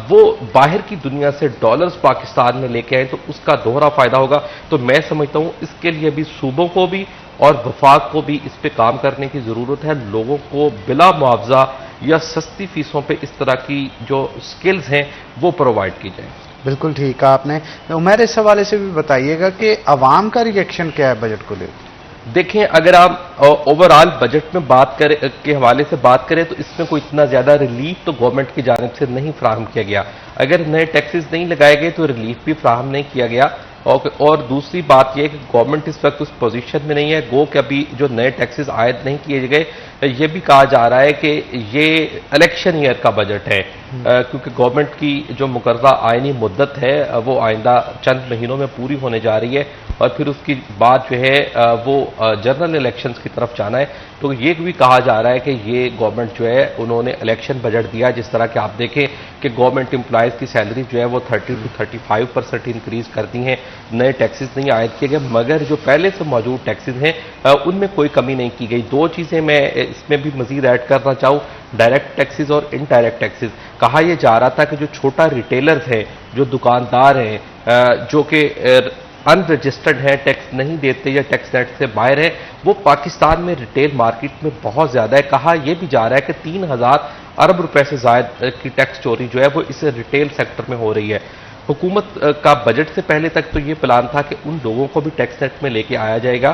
وہ باہر کی دنیا سے ڈالرز پاکستان میں لے کے آئیں تو اس کا دوہرا فائدہ ہوگا. تو میں سمجھتا ہوں اس کے لیے بھی صوبوں کو بھی اور وفاق کو بھی اس پہ کام کرنے کی ضرورت ہے. لوگوں کو بلا معاوضہ یا سستی فیسوں پہ اس طرح کی جو سکلز ہیں وہ پرووائڈ کی جائیں. بالکل ٹھیک کہا آپ نے. عمیر اس حوالے سے بھی بتائیے گا کہ عوام کا ریئیکشن کیا ہے بجٹ کو لے دیکھیں اگر آپ اوور آل بجٹ میں بات کریں کے حوالے سے بات کریں تو اس میں کوئی اتنا زیادہ ریلیف تو گورنمنٹ کی جانب سے نہیں فراہم کیا گیا. اگر نئے ٹیکسز نہیں لگائے گئے تو ریلیف بھی فراہم نہیں کیا گیا. اور دوسری بات یہ ہے کہ گورنمنٹ اس وقت اس پوزیشن میں نہیں ہے گو کہ ابھی جو نئے ٹیکسز عائد نہیں کیے گئے. یہ بھی کہا جا رہا ہے کہ یہ الیکشن ایئر کا بجٹ ہے کیونکہ گورنمنٹ کی جو مقررہ آئینی مدت ہے وہ آئندہ چند مہینوں میں پوری ہونے جا رہی ہے اور پھر اس کی بعد جو ہے وہ جنرل الیکشنز کی طرف جانا ہے. تو یہ بھی کہا جا رہا ہے کہ یہ گورنمنٹ جو ہے انہوں نے الیکشن بجٹ دیا. جس طرح کہ آپ دیکھیں کہ گورنمنٹ امپلائیز کی سیلری جو ہے وہ 30 to 35% انکریز کر دی ہیں. نئے ٹیکسز نہیں عائد کیے گئے مگر جو پہلے سے موجود ٹیکسز ہیں ان میں کوئی کمی نہیں کی گئی. دو چیزیں میں اس میں بھی مزید ایڈ کرنا چاہوں, ڈائریکٹ ٹیکسز اور انڈائریکٹ ٹیکسز. کہا یہ جا رہا تھا کہ جو چھوٹا ریٹیلرز ہیں, جو دکاندار ہیں, جو کہ ان رجسٹرڈ ہیں, ٹیکس نہیں دیتے یا ٹیکس نیٹ سے باہر ہے, وہ پاکستان میں ریٹیل مارکیٹ میں بہت زیادہ ہے. کہا یہ بھی جا رہا ہے کہ 3000 ارب روپے سے زائد کی ٹیکس چوری جو ہے وہ اس ریٹیل سیکٹر میں ہو رہی ہے. حکومت کا بجٹ سے پہلے تک تو یہ پلان تھا کہ ان لوگوں کو بھی ٹیکس نیٹ میں لے کے آیا جائے گا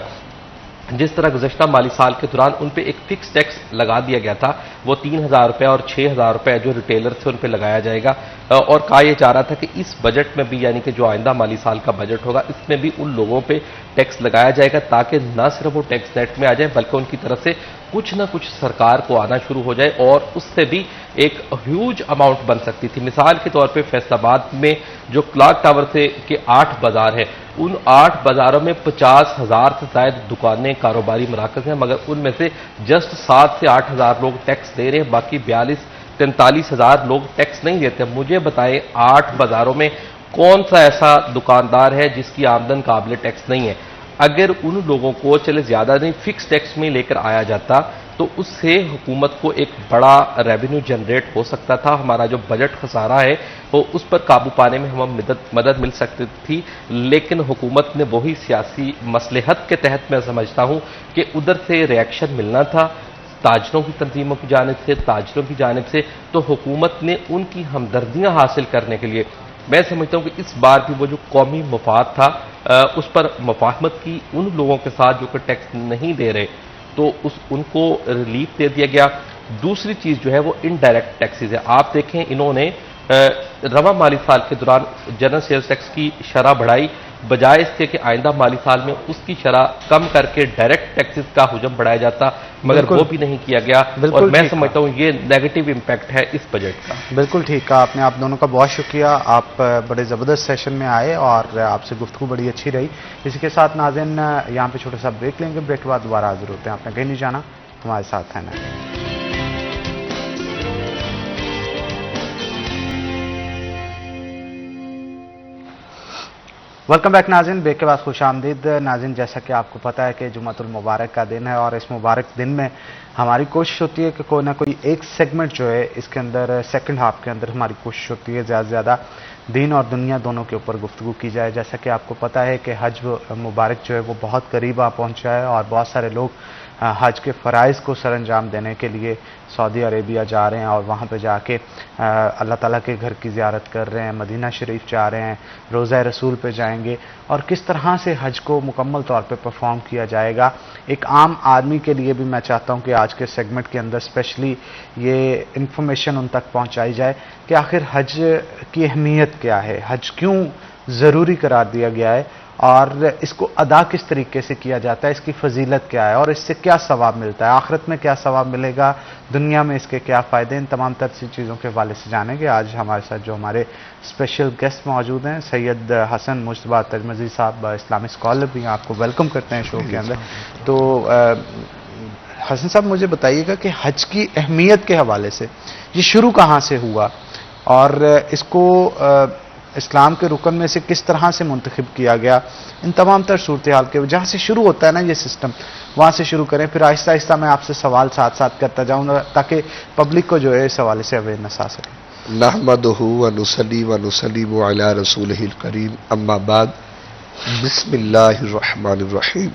جس طرح گزشتہ مالی سال کے دوران ان پہ ایک فکس ٹیکس لگا دیا گیا تھا. وہ 3000 روپے اور 6000 روپے جو ریٹیلر تھے ان پہ لگایا جائے گا. اور کہا یہ جا رہا تھا کہ اس بجٹ میں بھی یعنی کہ جو آئندہ مالی سال کا بجٹ ہوگا اس میں بھی ان لوگوں پہ ٹیکس لگایا جائے گا تاکہ نہ صرف وہ ٹیکس نیٹ میں آ جائیں بلکہ ان کی طرف سے کچھ نہ کچھ سرکار کو آنا شروع ہو جائے اور اس سے بھی ایک ہیوج اماؤنٹ بن سکتی تھی. مثال کے طور پہ فیصل آباد میں جو کلاک ٹاور سے کے 8 بازار ہیں ان 8 بازاروں میں 50,000 سے زائد دکانیں کاروباری مراکز ہیں مگر ان میں سے جسٹ 7 سے 8,000 لوگ ٹیکس دے رہے ہیں, باقی 43,000 لوگ ٹیکس نہیں دیتے. مجھے بتائیں 8 بازاروں میں کون سا ایسا دکاندار ہے جس کی آمدن قابل ٹیکس نہیں ہے؟ اگر ان لوگوں کو چلے زیادہ نہیں فکس ٹیکس میں لے کر آیا جاتا تو اس سے حکومت کو ایک بڑا ریونیو جنریٹ ہو سکتا تھا. ہمارا جو بجٹ خسارہ ہے وہ اس پر قابو پانے میں ہمیں مدد مل سکتی تھی. لیکن حکومت نے وہی سیاسی مصلحت کے تحت میں سمجھتا ہوں کہ ادھر سے ریئیکشن ملنا تھا تاجروں کی تنظیموں کی جانب سے, تاجروں کی جانب سے, تو حکومت نے ان کی ہمدردیاں حاصل کرنے کے لیے میں سمجھتا ہوں کہ اس بار بھی وہ جو قومی مفاد تھا اس پر مفاہمت کی ان لوگوں کے ساتھ جو کہ ٹیکس نہیں دے رہے تو ان کو ریلیف دے دیا گیا. دوسری چیز جو ہے وہ انڈائریکٹ ٹیکسز ہے. آپ دیکھیں انہوں نے رواں مالی سال کے دوران جنرل سیلز ٹیکس کی شرح بڑھائی بجائے اس کے کہ آئندہ مالی سال میں اس کی شرح کم کر کے ڈائریکٹ ٹیکسز کا حجم بڑھایا جاتا مگر وہ بھی نہیں کیا گیا اور میں سمجھتا ہوں یہ نیگیٹو امپیکٹ ہے اس بجٹ کا. بالکل ٹھیک کہا آپ نے. آپ دونوں کا بہت شکریہ. آپ بڑے زبردست سیشن میں آئے اور آپ سے گفتگو بڑی اچھی رہی. اسی کے ساتھ ناظرین یہاں پہ چھوٹا سا بریک لیں گے. بریک کے بعد دوبارہ حاضر ہوتے ہیں. آپ نے کہیں نہیں جانا, ہمارے ساتھ ہے نا. ویلکم بیک ناظرین. بریک کے بعد خوش آمدید. ناظرین جیسا کہ آپ کو پتہ ہے کہ جمعۃ المبارک کا دن ہے اور اس مبارک دن میں ہماری کوشش ہوتی ہے کہ کوئی نہ کوئی ایک سیگمنٹ جو ہے اس کے اندر سیکنڈ ہاف کے اندر ہماری کوشش ہوتی ہے زیادہ سے زیادہ دین اور دنیا دونوں کے اوپر گفتگو کی جائے. جیسا کہ آپ کو پتہ ہے کہ حج مبارک جو ہے وہ بہت قریب آ پہنچا ہے اور بہت سارے لوگ حج کے فرائض کو سر انجام دینے کے لیے سعودی عربیہ جا رہے ہیں اور وہاں پہ جا کے اللہ تعالیٰ کے گھر کی زیارت کر رہے ہیں, مدینہ شریف جا رہے ہیں, روضہ رسول پہ جائیں گے اور کس طرح سے حج کو مکمل طور پہ پرفارم کیا جائے گا. ایک عام آدمی کے لیے بھی میں چاہتا ہوں کہ آج کے سیگمنٹ کے اندر اسپیشلی یہ انفارمیشن ان تک پہنچائی جائے کہ آخر حج کی اہمیت کیا ہے, حج کیوں ضروری قرار دیا گیا ہے اور اس کو ادا کس طریقے سے کیا جاتا ہے, اس کی فضیلت کیا ہے اور اس سے کیا ثواب ملتا ہے, آخرت میں کیا ثواب ملے گا, دنیا میں اس کے کیا فائدے. ان تمام تر چیزوں کے حوالے سے جانیں گے. آج ہمارے ساتھ جو ہمارے اسپیشل گیسٹ موجود ہیں سید حسن مجتبیٰ تجمزی صاحب, اسلامک اسکالر بھی ہیں, آپ کو ویلکم کرتے ہیں شو کے اندر. تو حسن صاحب مجھے بتائیے گا کہ حج کی اہمیت کے حوالے سے یہ شروع کہاں سے ہوا اور اس کو اسلام کے رکن میں سے کس طرح سے منتخب کیا گیا, ان تمام تر صورتحال کے جہاں سے شروع ہوتا ہے نا یہ سسٹم وہاں سے شروع کریں. پھر آہستہ آہستہ میں آپ سے سوال ساتھ ساتھ کرتا جاؤں گا تاکہ پبلک کو جو ہے اس حوالے سے اویئرنیس آ سکے. نحمدہ ونصلی ونسلم علی رسولہ الکریم اما بعد. بسم اللہ الرحمن الرحیم.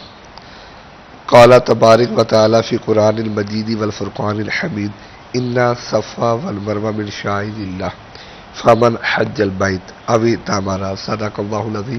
قال تبارک و تعالی فی قرآن المجید والفرقان الحمید انا صفا والمروہ من شعائر اللہ فمن حج البیت او اعتمر. صدق اللہ العظیم.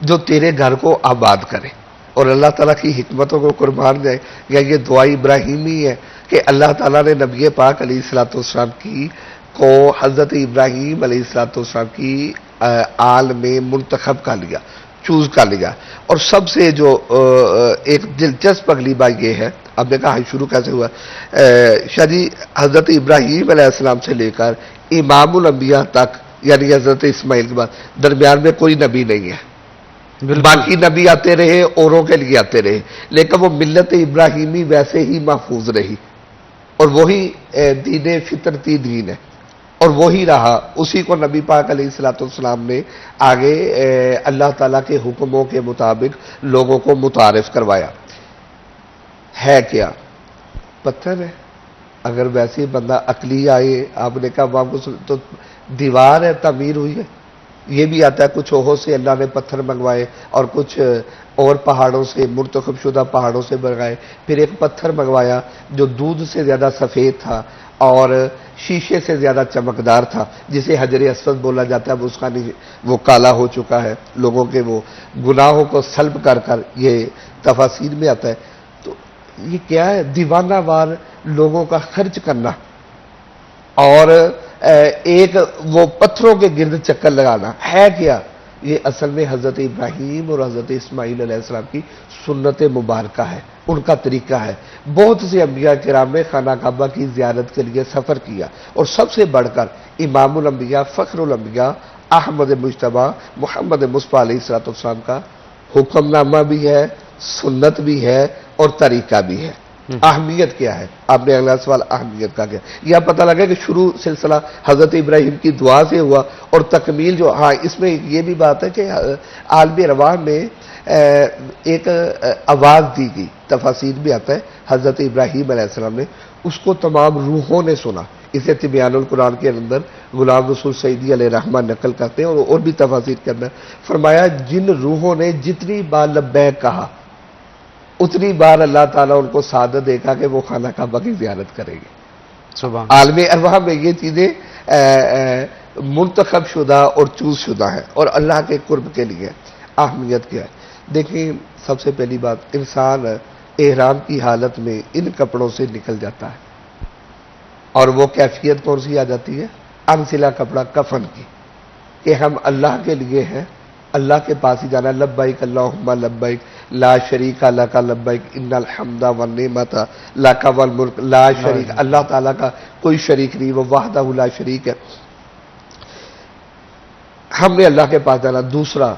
جو تیرے گھر کو آباد کرے. اور اللہ تعالیٰ کی حکمتوں کو قربان جائے یا یہ دعا ابراہیمی ہے کہ اللہ تعالیٰ نے نبی پاک علیہ الصلوۃ والسلام کی کو حضرت ابراہیم علیہ الصلوۃ والسلام کی آل میں منتخب کر لیا, چوز کر لیا. اور سب سے جو ایک دلچسپ اگلی بات یہ ہے, اب نے کہا شروع کیسے ہوا, شاہ جی حضرت ابراہیم علیہ السلام سے لے کر امام الانبیاء تک, یعنی حضرت اسماعیل کے بعد درمیان میں کوئی نبی نہیں ہے. باقی نبی آتے رہے, اوروں کے لیے آتے رہے, لیکن وہ ملت ابراہیمی ویسے ہی محفوظ رہی, اور وہی دین فطرتی دین ہے, اور وہی رہا. اسی کو نبی پاک علیہ الصلوۃ والسلام نے آگے اللہ تعالیٰ کے حکموں کے مطابق لوگوں کو متعارف کروایا. ہے کیا؟ پتھر ہے. اگر ویسے ہی بندہ عقلی آئے, آپ نے کہا وہاں کو تو دیوار ہے, تعمیر ہوئی ہے. یہ بھی آتا ہے کچھ اوہو سے اللہ نے پتھر منگوائے اور کچھ اور پہاڑوں سے, مرتخب شدہ پہاڑوں سے منگائے. پھر ایک پتھر منگوایا جو دودھ سے زیادہ سفید تھا اور شیشے سے زیادہ چمکدار تھا, جسے حجر اسود بولا جاتا ہے. اس کا وہ کالا ہو چکا ہے, لوگوں کے وہ گناہوں کو سلب کر کر, یہ تفاسیر میں آتا ہے. تو یہ کیا ہے؟ دیوانہ وار لوگوں کا خرچ کرنا اور ایک وہ پتھروں کے گرد چکر لگانا. ہے کیا؟ یہ اصل میں حضرت ابراہیم اور حضرت اسماعیل علیہ السلام کی سنت مبارکہ ہے, ان کا طریقہ ہے. بہت سے انبیاء کرام نے خانہ کعبہ کی زیارت کے لیے سفر کیا, اور سب سے بڑھ کر امام الانبیاء فخر الانبیاء احمد مجتبیٰ محمد مصطفیٰ علیہ الصلوۃ والسلام کا حکم نامہ بھی ہے, سنت بھی ہے, اور طریقہ بھی ہے. اہمیت کیا ہے؟ آپ نے اگلا سوال اہمیت کا کیا, یہ پتہ لگا کہ شروع سلسلہ حضرت ابراہیم کی دعا سے ہوا, اور تکمیل جو, ہاں اس میں یہ بھی بات ہے کہ عالم ارواح میں ایک آواز دی گئی. تفاسیر بھی آتا ہے حضرت ابراہیم علیہ السلام نے, اس کو تمام روحوں نے سنا. اسے تبیان القرآن کے اندر غلام رسول سعیدی علیہ رحمہ نقل کرتے ہیں, اور بھی تفاسیر کے اندر فرمایا جن روحوں نے جتنی بار لبیک کہا اتنی بار اللہ تعالیٰ ان کو سعادت دے گا کہ وہ خانہ کعبہ کی زیارت کریں گے. عالم ارواح میں یہ چیزیں منتخب شدہ اور چوز شدہ ہیں, اور اللہ کے قرب کے لیے اہمیت کیا ہے. دیکھیں, سب سے پہلی بات, انسان احرام کی حالت میں ان کپڑوں سے نکل جاتا ہے, اور وہ کیفیت کون سی آ جاتی ہے؟ انسلا کپڑا, کفن کی, کہ ہم اللہ کے لیے ہیں, اللہ کے پاس ہی جانا. لبیک اللہم لبیک لا شریک لک لبیک ان الحمد والنعمت لک والملک لا شریک. اللہ تعالیٰ کا کوئی شریک نہیں, وہ وحدہ لا شریک ہے. ہم نے اللہ کے پاس جانا. دوسرا,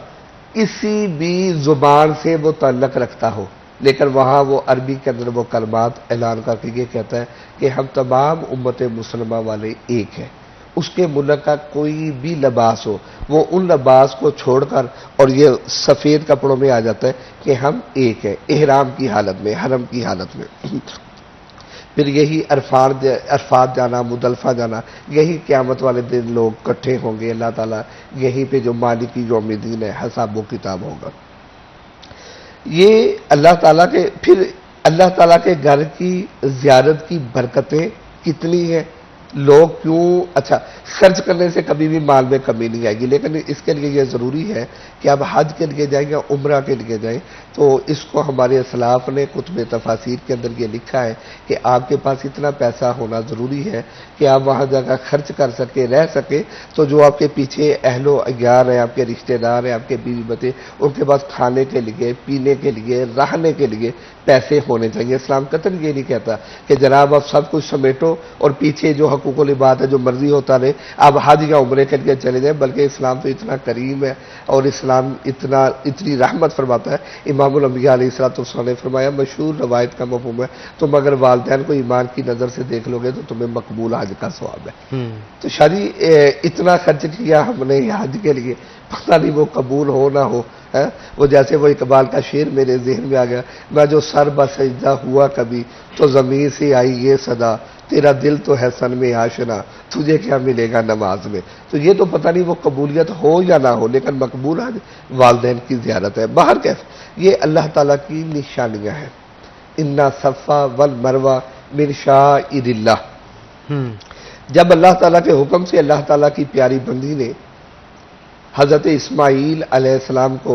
کسی بھی زبان سے وہ تعلق رکھتا ہو, لیکن وہاں وہ عربی کے اندر وہ کلمات اعلان کر کے یہ کہتا ہے کہ ہم تمام امت مسلمہ والے ایک ہیں. اس کے ملک کا کوئی بھی لباس ہو, وہ ان لباس کو چھوڑ کر اور یہ سفید کپڑوں میں آ جاتا ہے کہ ہم ایک ہیں احرام کی حالت میں, حرم کی حالت میں. پھر یہی عرفات جانا, مزدلفہ جانا, یہی قیامت والے دن لوگ اکٹھے ہوں گے. اللہ تعالیٰ یہیں پہ جو مالکی یوم الدین ہے, حساب و کتاب ہوگا. یہ اللہ تعالیٰ کے, پھر اللہ تعالیٰ کے گھر کی زیارت کی برکتیں کتنی ہیں. لوگ کیوں, اچھا خرچ کرنے سے کبھی بھی مال میں کمی نہیں آئے گی, لیکن اس کے لیے یہ ضروری ہے کہ آپ حج کے لیے جائیں یا عمرہ کے لیے جائیں تو اس کو ہمارے اسلاف نے کتب تفاسیر کے اندر یہ لکھا ہے کہ آپ کے پاس اتنا پیسہ ہونا ضروری ہے کہ آپ وہاں جا کر خرچ کر سکے, رہ سکے. تو جو آپ کے پیچھے اہل و عیال ہیں, آپ کے رشتہ دار ہیں, آپ کے بیوی بچے, ان کے پاس کھانے کے لیے, پینے کے لیے, رہنے کے لیے پیسے ہونے چاہیے. اسلام قطعاً یہ نہیں کہتا کہ جناب آپ سب کچھ سمیٹو اور پیچھے جو حقوق العباد ہے جو مرضی ہوتا رہے آپ حج یا عمرے کے لیے چلے جائیں. بلکہ اسلام تو اتنا کریم ہے اور اسلام اتنی رحمت فرماتا ہے. امام الانبیاء علیہ الصلوۃ والسلام نے فرمایا, مشہور روایت کا مفہوم ہے, تم اگر والدین کو ایمان کی نظر سے دیکھ لو گے تو تمہیں مقبول حج کا ثواب ہے. تو شادی اتنا خرچ کیا ہم نے حج کے لیے, پتہ نہیں وہ قبول ہو نہ ہو. وہ جیسے وہ اقبال کا شعر میرے ذہن میں آ گیا, میں جو سر بسجدہ ہوا کبھی تو زمین سے آئی یہ صدا, تیرا دل تو ہے سن میں آشنا, تجھے کیا ملے گا نماز میں. تو یہ تو پتہ نہیں وہ قبولیت ہو یا نہ ہو, لیکن مقبول حج والدین کی زیارت ہے. باہر کیسے, یہ اللہ تعالیٰ کی نشانیاں ہیں. انا صفا والمروہ من شعائر اللہ. جب اللہ تعالیٰ کے حکم سے اللہ تعالیٰ کی پیاری بندی نے حضرت اسماعیل علیہ السلام کو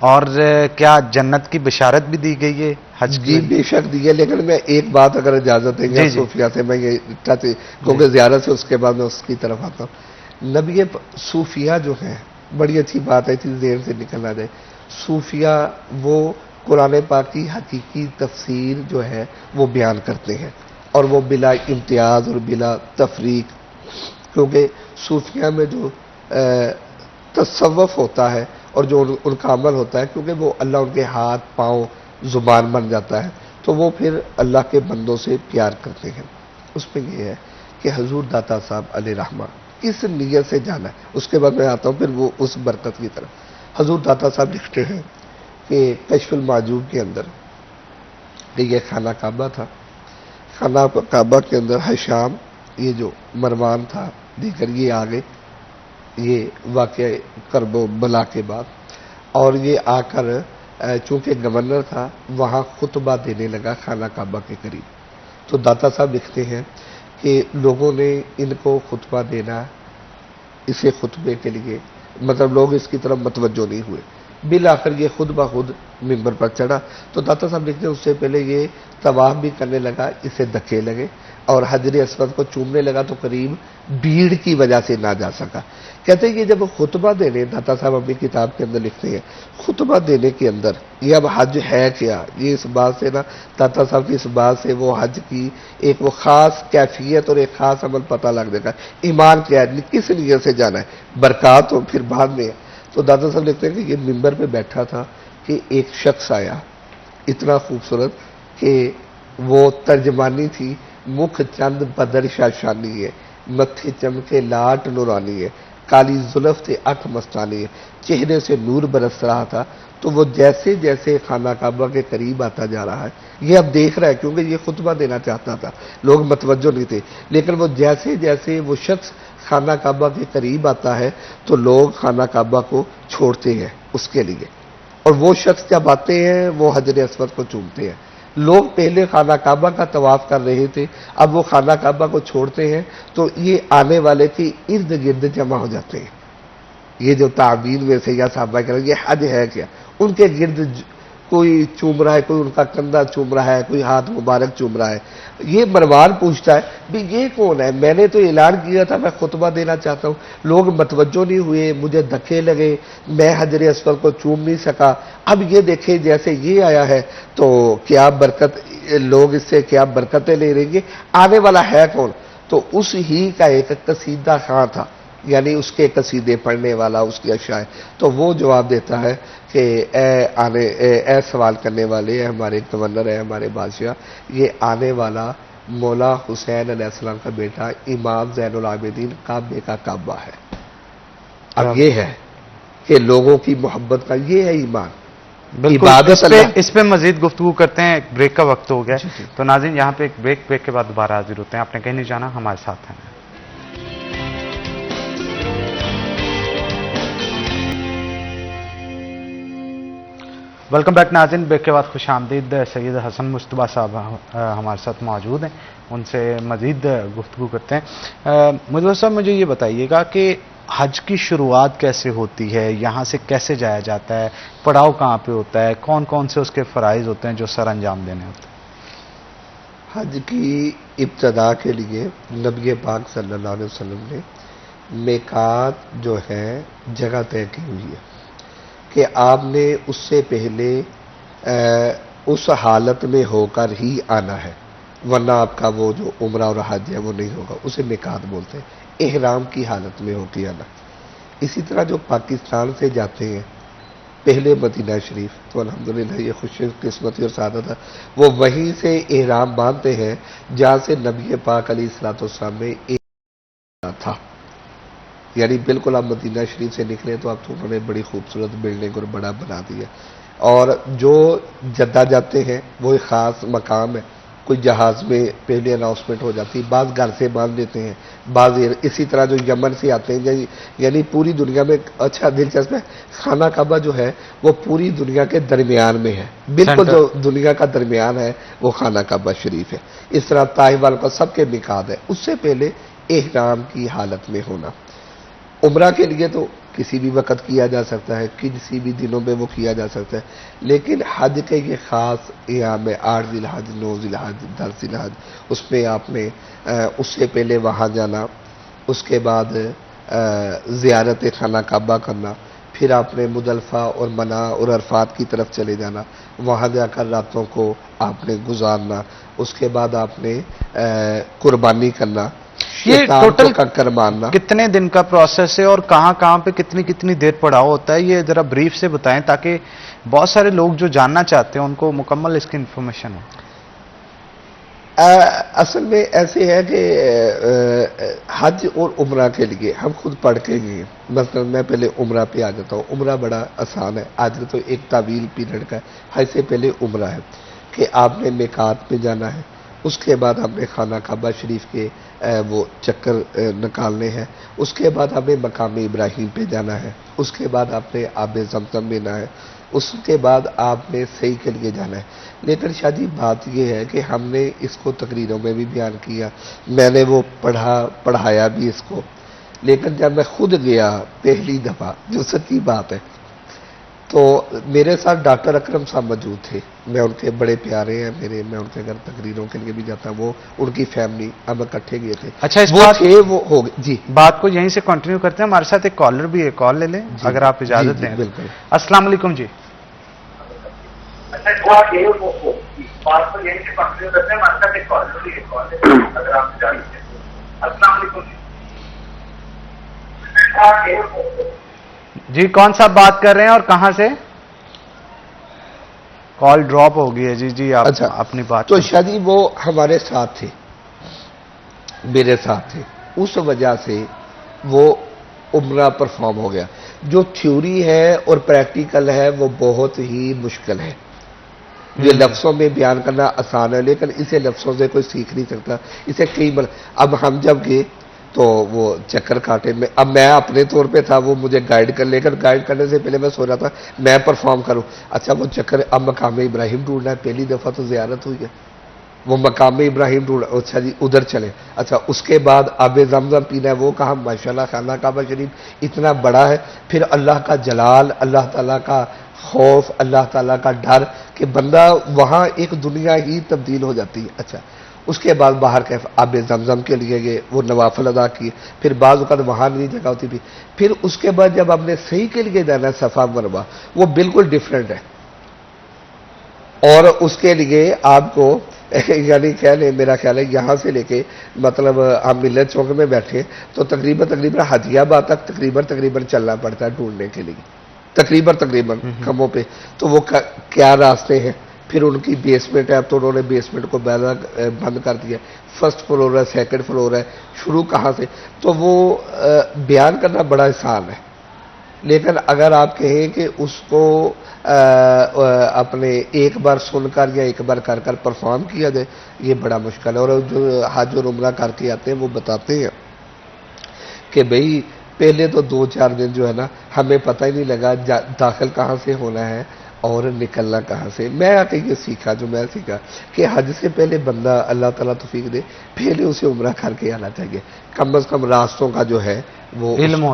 اور کیا جنت کی بشارت بھی دی گئی ہے حج جی بے شک دی ہے، لیکن میں ایک بات اگر اجازت دیں گے جی جی صوفیہ سے، میں یہ کیونکہ زیارت سے اس کے بعد میں اس کی طرف آتا ہوں. نبی صوفیہ جو ہیں، بڑی اچھی بات ہے، اتنی دیر سے نکل آ جائے. صوفیہ وہ قرآن پاک کی حقیقی تفسیر جو ہے وہ بیان کرتے ہیں، اور وہ بلا امتیاز اور بلا تفریق، کیونکہ صوفیہ میں جو تصوف ہوتا ہے اور جو ان کا عمل ہوتا ہے، کیونکہ وہ اللہ ان کے ہاتھ پاؤں زبان بن جاتا ہے، تو وہ پھر اللہ کے بندوں سے پیار کرتے ہیں. اس میں یہ ہے کہ حضور داتا صاحب علیہ رحمہ کس نیت سے جانا ہے، اس کے بعد میں آتا ہوں پھر وہ اس برکت کی طرف. حضور داتا صاحب لکھتے ہیں کہ کشف المعجوب کے اندر کہ یہ خانہ کعبہ تھا، خانہ کعبہ کے اندر حشام، یہ جو مروان تھا، دیکھ یہ آگے یہ واقعہ کرب و بلا کے بعد، اور یہ آ کر چونکہ گورنر تھا وہاں خطبہ دینے لگا خانہ کعبہ کے قریب. تو داتا صاحب لکھتے ہیں کہ لوگوں نے ان کو خطبہ دینا، اسے خطبے کے لیے مطلب لوگ اس کی طرف متوجہ نہیں ہوئے. بالآخر یہ خود بخود ممبر پر چڑھا. تو داتا صاحب لکھتے ہیں اس سے پہلے یہ طواف بھی کرنے لگا، اسے دھکے لگے اور حجر اسود کو چومنے لگا، تو قریب بھیڑ کی وجہ سے نہ جا سکا. کہتے ہیں کہ جب خطبہ دینے، داتا صاحب اپنی کتاب کے اندر لکھتے ہیں خطبہ دینے کے اندر یہ اب حج ہے کیا، یہ اس بات سے نا داتا صاحب کی اس بات سے وہ حج کی ایک وہ خاص کیفیت اور ایک خاص عمل پتہ لگ جائے گا. ایمان کیا ہے، کس نیت سے جانا ہے، برکات ہو پھر بعد میں. تو داتا صاحب لکھتے ہیں کہ یہ ممبر پہ بیٹھا تھا کہ ایک شخص آیا اتنا خوبصورت کہ وہ ترجمانی تھی، مکھ چند بدر شاشانی ہے، متھے چمکے لاٹ نورانی ہے، کالی زلف تھے اٹھ مستانی ہے، چہرے سے نور برس رہا تھا. تو وہ جیسے جیسے خانہ کعبہ کے قریب آتا جا رہا ہے، یہ اب دیکھ رہا ہے کیونکہ یہ خطبہ دینا چاہتا تھا، لوگ متوجہ نہیں تھے، لیکن وہ جیسے جیسے وہ شخص خانہ کعبہ کے قریب آتا ہے تو لوگ خانہ کعبہ کو چھوڑتے ہیں اس کے لیے، اور وہ شخص جب آتے ہیں وہ حجر اسود کو چومتے ہیں. لوگ پہلے خانہ کعبہ کا طواف کر رہے تھے، اب وہ خانہ کعبہ کو چھوڑتے ہیں تو یہ آنے والے کے ارد گرد جمع ہو جاتے ہیں. یہ جو تعبیر میں سے یا صحابہ کرام یہ حج ہے کیا، ان کے گرد کوئی چوم رہا ہے، کوئی ان کا کندھا چوم رہا ہے، کوئی ہاتھ مبارک چوم رہا ہے. یہ مروان پوچھتا ہے بھی یہ کون ہے، میں نے تو اعلان کیا تھا میں خطبہ دینا چاہتا ہوں، لوگ متوجہ نہیں ہوئے، مجھے دھکے لگے، میں حجر اسود کو چوم نہیں سکا. اب یہ دیکھیں جیسے یہ آیا ہے تو کیا برکت، لوگ اس سے کیا برکتیں لے رہیں گے، آنے والا ہے کون. تو اس ہی کا ایک قصیدہ خواں تھا، یعنی اس کے قصیدے پڑھنے والا، اس کی اشعار. تو وہ جواب دیتا ہے کہ اے سوال کرنے والے، اے ہمارے گورنر، ہے ہمارے بادشاہ، یہ آنے والا مولا حسین علیہ السلام کا بیٹا امام زین العابدین کعبے کا کعبہ ہے. اب یہ ہے کہ لوگوں کی محبت کا یہ ہے ایمان. بالکل اس پہ مزید گفتگو کرتے ہیں، ایک بریک کا وقت ہو گیا. تو ناظرین یہاں پہ ایک بریک کے بعد دوبارہ حاضر ہوتے ہیں. آپ نے کہیں نہیں جانا، ہمارے ساتھ ہیں. ویلکم بیک ناظرین، بریک کے بعد خوش آمدید. سید حسن مجتبیٰ صاحب ہمارے ساتھ موجود ہیں، ان سے مزید گفتگو کرتے ہیں. مجتبیٰ صاحب مجھے یہ بتائیے گا کہ حج کی شروعات کیسے ہوتی ہے، یہاں سے کیسے جایا جاتا ہے، پڑاؤ کہاں پہ ہوتا ہے، کون کون سے اس کے فرائض ہوتے ہیں جو سر انجام دینے ہوتے ہیں؟ حج کی ابتدا کے لیے نبی پاک صلی اللہ علیہ وسلم نے میقات جو ہے جگہ طے کی ہوئی ہے کہ آپ نے اس سے پہلے اس حالت میں ہو کر ہی آنا ہے، ورنہ آپ کا وہ جو عمرہ اور حج ہے وہ نہیں ہوگا. اسے میقات بولتے ہیں، احرام کی حالت میں ہو کے آنا. اسی طرح جو پاکستان سے جاتے ہیں پہلے مدینہ شریف، تو الحمدللہ یہ خوش قسمتی اور سعادت ہے، وہ وہیں سے احرام باندھتے ہیں جہاں سے نبی پاک علیہ الصلوۃ والسلام میں احرام تھا. یعنی بالکل آپ مدینہ شریف سے نکلے تو آپ تو انہوں نے بڑی خوبصورت بلڈنگ اور بڑا بنا دیا. اور جو جدہ جاتے ہیں وہ ایک خاص مقام ہے، کوئی جہاز میں پہلے اناؤنسمنٹ ہو جاتی ہے، بعض گھر سے باندھ دیتے ہیں، بعض اسی طرح جو یمن سے آتے ہیں، یعنی پوری دنیا میں. اچھا دلچسپ ہے، خانہ کعبہ جو ہے وہ پوری دنیا کے درمیان میں ہے، بالکل جو دنیا کا درمیان ہے وہ خانہ کعبہ شریف ہے. اس طرح طائف والوں کا سب کے میقات ہے. اس سے پہلے احرام کی حالت میں ہونا. عمرہ کے لیے تو کسی بھی وقت کیا جا سکتا ہے، کسی بھی دنوں میں وہ کیا جا سکتا ہے، لیکن حج کے یہ خاص ایام 8 ذی الحج، 9 ذی الحج، 10 ذی الحج، اس میں آپ نے اس سے پہلے وہاں جانا، اس کے بعد زیارت خانہ کعبہ کرنا، پھر آپ نے مزدلفہ اور منی اور عرفات کی طرف چلے جانا، وہاں جا کر راتوں کو آپ نے گزارنا، اس کے بعد آپ نے قربانی کرنا، یہ شیطان ٹوٹل کو کنکر مارنا۔ کتنے دن کا پروسیس ہے اور کہاں کہاں پہ کتنی کتنی دیر پڑاؤ ہوتا ہے، یہ ذرا بریف سے بتائیں تاکہ بہت سارے لوگ جو جاننا چاہتے ہیں ان کو مکمل اس کی انفارمیشن ہو۔ اصل میں ایسے ہے کہ حج اور عمرہ کے لیے ہم خود پڑھ کے گئے، مثلا میں پہلے عمرہ پہ آ جاتا ہوں۔ عمرہ بڑا آسان ہے، آج تو ایک طویل پیریڈ کا ہے، حج سے پہلے عمرہ ہے کہ آپ نے میقات پہ جانا ہے، اس کے بعد ہم نے خانہ کعبہ شریف کے وہ چکر نکالنے ہیں، اس کے بعد ہمیں مقام ابراہیم پہ جانا ہے، اس کے بعد آپ نے آب زمزم لینا ہے، اس کے بعد آپ نے صحیح کے لیے جانا ہے۔ لیکن شاہ جی بات یہ ہے کہ ہم نے اس کو تقریروں میں بھی بیان کیا، میں نے وہ پڑھایا بھی اس کو، لیکن جب میں خود گیا پہلی دفعہ، جو سچی بات ہے، تو میرے ساتھ ڈاکٹر اکرم صاحب موجود تھے، میں ان کے بڑے پیارے ہیں میرے، میں ان کے گھر تقریروں کے لیے بھی جاتا ہوں، وہ ان کی فیملی ہم اکٹھے گئے تھے۔ اچھا، اس وہ بات تھے وہ ہو گئے جی، بات کو یہیں سے کنٹینیو کرتے ہیں، ہمارے ساتھ ایک کالر بھی ہے، کال لے لیں جی، اگر آپ اجازت جی، دیں۔ بالکل۔ السلام علیکم جی۔ جی کون صاحب بات کر رہے ہیں اور کہاں سے؟ کال ڈراپ ہو گئی ہے جی۔ جی آپ اچھا، اپنی بات تو شاہ جی وہ ہمارے ساتھ تھے، میرے ساتھ تھے، اس وجہ سے وہ عمرہ پرفارم ہو گیا۔ جو تھیوری ہے اور پریکٹیکل ہے وہ بہت ہی مشکل ہے، یہ لفظوں میں بیان کرنا آسان ہے، لیکن اسے لفظوں سے کوئی سیکھ نہیں سکتا، اسے کئی بار۔ اب ہم جب گئے تو وہ چکر کاٹے میں، اب میں اپنے طور پہ تھا، وہ مجھے گائیڈ کر لے کر، گائیڈ کرنے سے پہلے میں سو رہا تھا میں پرفارم کروں۔ اچھا وہ چکر، اب مقام ابراہیم ڈھونڈنا ہے، پہلی دفعہ تو زیارت ہوئی ہے، وہ مقام ابراہیم ڈھونڈا، اچھا جی ادھر چلے، اچھا اس کے بعد آب زمزم پینا ہے، وہ کہا ماشاءاللہ خانہ کعبہ شریف اتنا بڑا ہے، پھر اللہ کا جلال، اللہ تعالیٰ کا خوف، اللہ تعالیٰ کا ڈر کہ بندہ وہاں ایک دنیا ہی تبدیل ہو جاتی ہے۔ اچھا اس کے بعد باہر کے آب زمزم کے لیے گئے، وہ نوافل ادا کیے، پھر بعض اوقات وہاں نہیں جگہ ہوتی تھی، پھر اس کے بعد جب ہم نے صحیح کے لیے جانا ہے صفا مروہ، وہ بالکل ڈیفرنٹ ہے، اور اس کے لیے آپ کو یعنی کہہ لیں، میرا خیال ہے یہاں سے لے کے مطلب ہم ملت چوک میں بیٹھے تو تقریباً حجیہ آباد تک تقریباً چلنا پڑتا ہے ڈھونڈنے کے لیے، تقریباً کموں پہ، تو وہ کیا راستے ہیں، پھر ان کی بیسمنٹ ہے، اب تو انہوں نے بیسمنٹ کو بند کر دیا، فرسٹ فلور ہے، سیکنڈ فلور ہے، شروع کہاں سے، تو وہ بیان کرنا بڑا آسان ہے، لیکن اگر آپ کہیں کہ اس کو اپنے ایک بار سن کر یا ایک بار کر پرفارم کیا جائے، یہ بڑا مشکل ہے۔ اور جو حج اور عمرہ کر کے آتے ہیں وہ بتاتے ہیں کہ بھئی پہلے تو 2-4 دن جو ہے نا ہمیں پتہ ہی نہیں لگا داخل کہاں سے ہونا ہے اور نکلنا کہاں سے۔ میں آ کے یہ سیکھا، جو میں سیکھا کہ حج سے پہلے بندہ اللہ تعالیٰ توفیق دے پہلے اسے عمرہ کر کے آنا چاہیے، کم از کم راستوں کا جو ہے وہ علم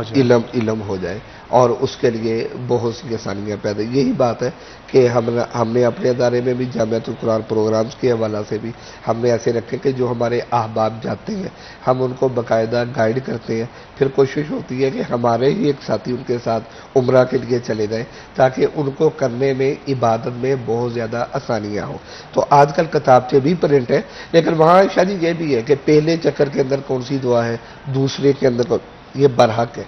ہو جائے، اور اس کے لیے بہت سی آسانیاں پیدا۔ یہی بات ہے کہ ہم نے اپنے ادارے میں بھی جامعۃ القرآن پروگرامز کے حوالہ سے بھی ہم نے ایسے رکھے کہ جو ہمارے احباب جاتے ہیں ہم ان کو باقاعدہ گائیڈ کرتے ہیں، پھر کوشش ہوتی ہے کہ ہمارے ہی ایک ساتھی ان کے ساتھ عمرہ کے لیے چلے جائیں تاکہ ان کو کرنے میں، عبادت میں بہت زیادہ آسانیاں ہوں۔ تو آج کل کتابچے بھی پرنٹ ہے، لیکن وہاں شاید یہ بھی ہے کہ پہلے چکر کے اندر کون سی دعا ہے، دوسرے کے اندر یہ برحق ہے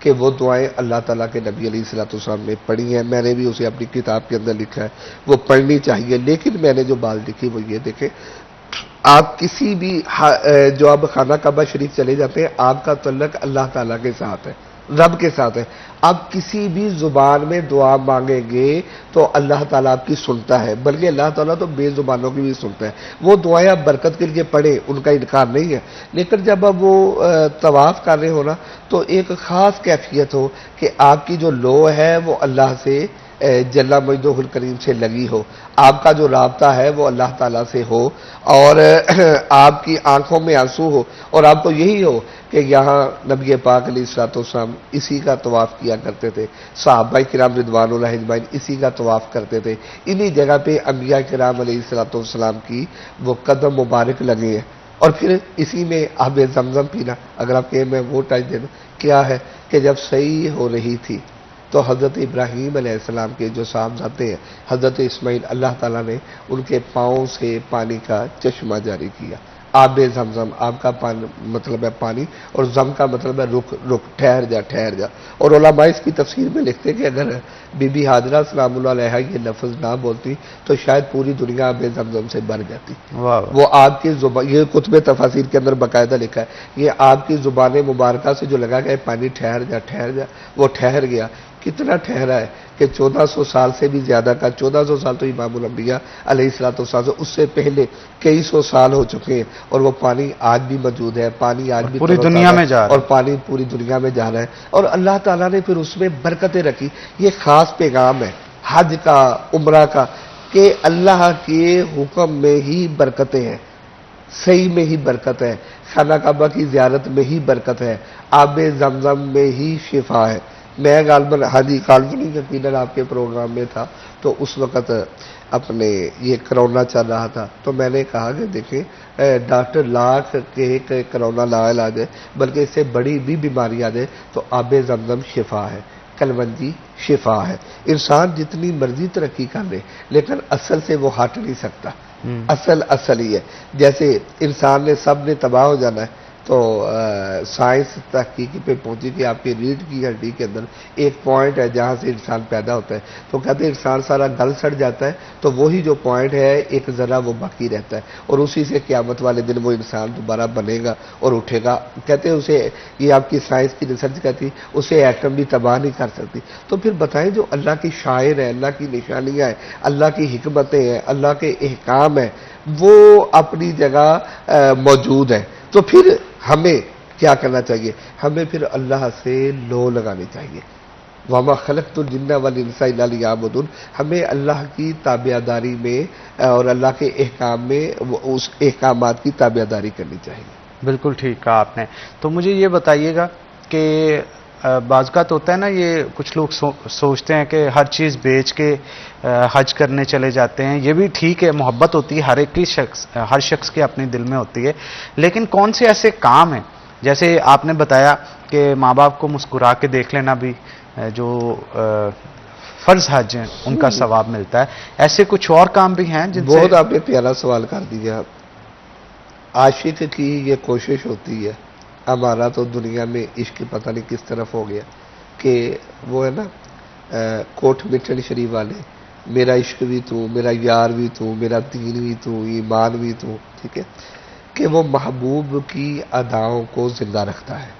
کہ وہ دعائیں اللہ تعالیٰ کے نبی علیہ الصلوۃ والسلام نے پڑھی ہیں، میں نے بھی اسے اپنی کتاب کے اندر لکھا ہے، وہ پڑھنی چاہیے۔ لیکن میں نے جو بات لکھی وہ یہ دیکھیں، آپ کسی بھی جو آپ خانہ کعبہ شریف چلے جاتے ہیں، آپ کا تعلق اللہ تعالیٰ کے ساتھ ہے، رب کے ساتھ ہے۔ آپ کسی بھی زبان میں دعا مانگیں گے تو اللہ تعالیٰ آپ کی سنتا ہے، بلکہ اللہ تعالیٰ تو بے زبانوں کی بھی سنتا ہے۔ وہ دعائیں آپ برکت کے لیے پڑھیں، ان کا انکار نہیں ہے، لیکن جب آپ وہ طواف کر رہے ہو نا تو ایک خاص کیفیت ہو کہ آپ کی جو لو ہے وہ اللہ سے جل مجدہ الکریم سے لگی ہو، آپ کا جو رابطہ ہے وہ اللہ تعالیٰ سے ہو، اور آپ کی آنکھوں میں آنسو ہو، اور آپ کو یہی ہو کہ یہاں نبی پاک علیہ الصلوۃ والسلام اسی کا طواف کیا کرتے تھے، صحابہ کرام رضوان اللہ اجمعین اسی کا طواف کرتے تھے، انہی جگہ پہ انبیاء کرام علیہ الصلوۃ والسلام کی وہ قدم مبارک لگے ہیں، اور پھر اسی میں آب زمزم پینا۔ اگر آپ کہیں میں وہ ٹائم دے دوں، کیا ہے کہ جب صحیح ہو رہی تھی تو حضرت ابراہیم علیہ السلام کے جو صاحبزادے ہیں حضرت اسماعیل، اللہ تعالیٰ نے ان کے پاؤں سے پانی کا چشمہ جاری کیا، آب زمزم، آب کا پانی مطلب ہے پانی، اور زم کا مطلب ہے رک رک، ٹھہر جا ٹھہر جا۔ اور علماء اس کی تفسیر میں لکھتے کہ اگر بی بی حاضرہ سلام اللہ علیہا یہ لفظ نہ بولتی تو شاید پوری دنیا آب زمزم سے بھر جاتی۔ وہ آپ کی زبان، یہ کتب تفاسیر کے اندر باقاعدہ لکھا ہے، یہ آپ کی زبان مبارکہ سے جو لگا گیا پانی ٹھہر جا ٹھہر جا، وہ ٹھہر گیا۔ کتنا ٹھہرا ہے کہ 1400 سال سے بھی زیادہ کا، 1400 سال تو امام الانبیاء علیہ الصلوۃ والسلام سے اس سے پہلے کئی سو سال ہو چکے ہیں، اور وہ پانی آج بھی موجود ہے، پانی آج بھی پوری دنیا میں جا رہا ہے، اور پانی پوری دنیا میں جا رہا ہے، اور اللہ تعالیٰ نے پھر اس میں برکتیں رکھی۔ یہ خاص پیغام ہے حج کا، عمرہ کا، کہ اللہ کے حکم میں ہی برکتیں ہیں، صحیح میں ہی برکت ہے، خانہ کعبہ کی زیارت میں ہی برکت ہے، آب زمزم میں ہی شفا ہے۔ میں غالباً حاجی کالجنی یقیناً آپ کے پروگرام میں تھا، تو اس وقت اپنے یہ کرونا چل رہا تھا، تو میں نے کہا کہ دیکھیں ڈاکٹر لاکھ کے کہ کرونا لا علاج ہے، بلکہ اس سے بڑی بھی بیماری آ جائے تو آب زمزم شفا ہے، کلونجی شفا ہے۔ انسان جتنی مرضی ترقی کر لے لیکن اصل سے وہ ہٹ نہیں سکتا، اصل ہی ہے۔ جیسے انسان نے سب نے تباہ ہو جانا ہے، تو سائنس تحقیقی پہ پہنچی کہ آپ کی ریڑھ کی ہڈی کے اندر ایک پوائنٹ ہے جہاں سے انسان پیدا ہوتا ہے، تو کہتے ہیں انسان سارا گل سڑ جاتا ہے تو وہی جو پوائنٹ ہے ایک ذرہ وہ باقی رہتا ہے، اور اسی سے قیامت والے دن وہ انسان دوبارہ بنے گا اور اٹھے گا۔ کہتے ہیں اسے، یہ آپ کی سائنس کی ریسرچ کہتی، اسے ایٹم بھی تباہ نہیں کر سکتی۔ تو پھر بتائیں جو اللہ کی شاعر ہے، اللہ کی نشانیاں ہیں، اللہ کی حکمتیں ہیں، اللہ کے احکام ہیں، وہ اپنی جگہ موجود ہیں، تو پھر ہمیں کیا کرنا چاہیے؟ ہمیں پھر اللہ سے لو لگانی چاہیے۔ وَمَا خَلَقْتُ الْجِنَّ وَالْإِنسَ إِلَّا لِيَعْبُدُونِ، ہمیں اللہ کی تابعداری میں اور اللہ کے احکام میں اس احکامات کی تابعداری کرنی چاہیے۔ بالکل ٹھیک کہا آپ نے۔ تو مجھے یہ بتائیے گا کہ بعض اوقات ہوتا ہے نا، یہ کچھ لوگ سوچتے ہیں کہ ہر چیز بیچ کے حج کرنے چلے جاتے ہیں، یہ بھی ٹھیک ہے، محبت ہوتی ہے ہر شخص کے اپنے دل میں ہوتی ہے، لیکن کون سے ایسے کام ہیں، جیسے آپ نے بتایا کہ ماں باپ کو مسکرا کے دیکھ لینا بھی جو فرض حج ہیں ان کا ثواب ملتا ہے، ایسے کچھ اور کام بھی ہیں جن سے؟ بہت آپ نے پیارا سوال کر دیا۔ عاشق کی یہ کوشش ہوتی ہے، ہمارا تو دنیا میں عشق پتہ نہیں کس طرف ہو گیا، کہ وہ ہے نا کوٹ مٹن شریف والے، میرا عشق بھی تو، میرا یار بھی تو، میرا دین بھی تو، ایمان بھی تو، ٹھیک ہے، کہ وہ محبوب کی اداؤں کو زندہ رکھتا ہے۔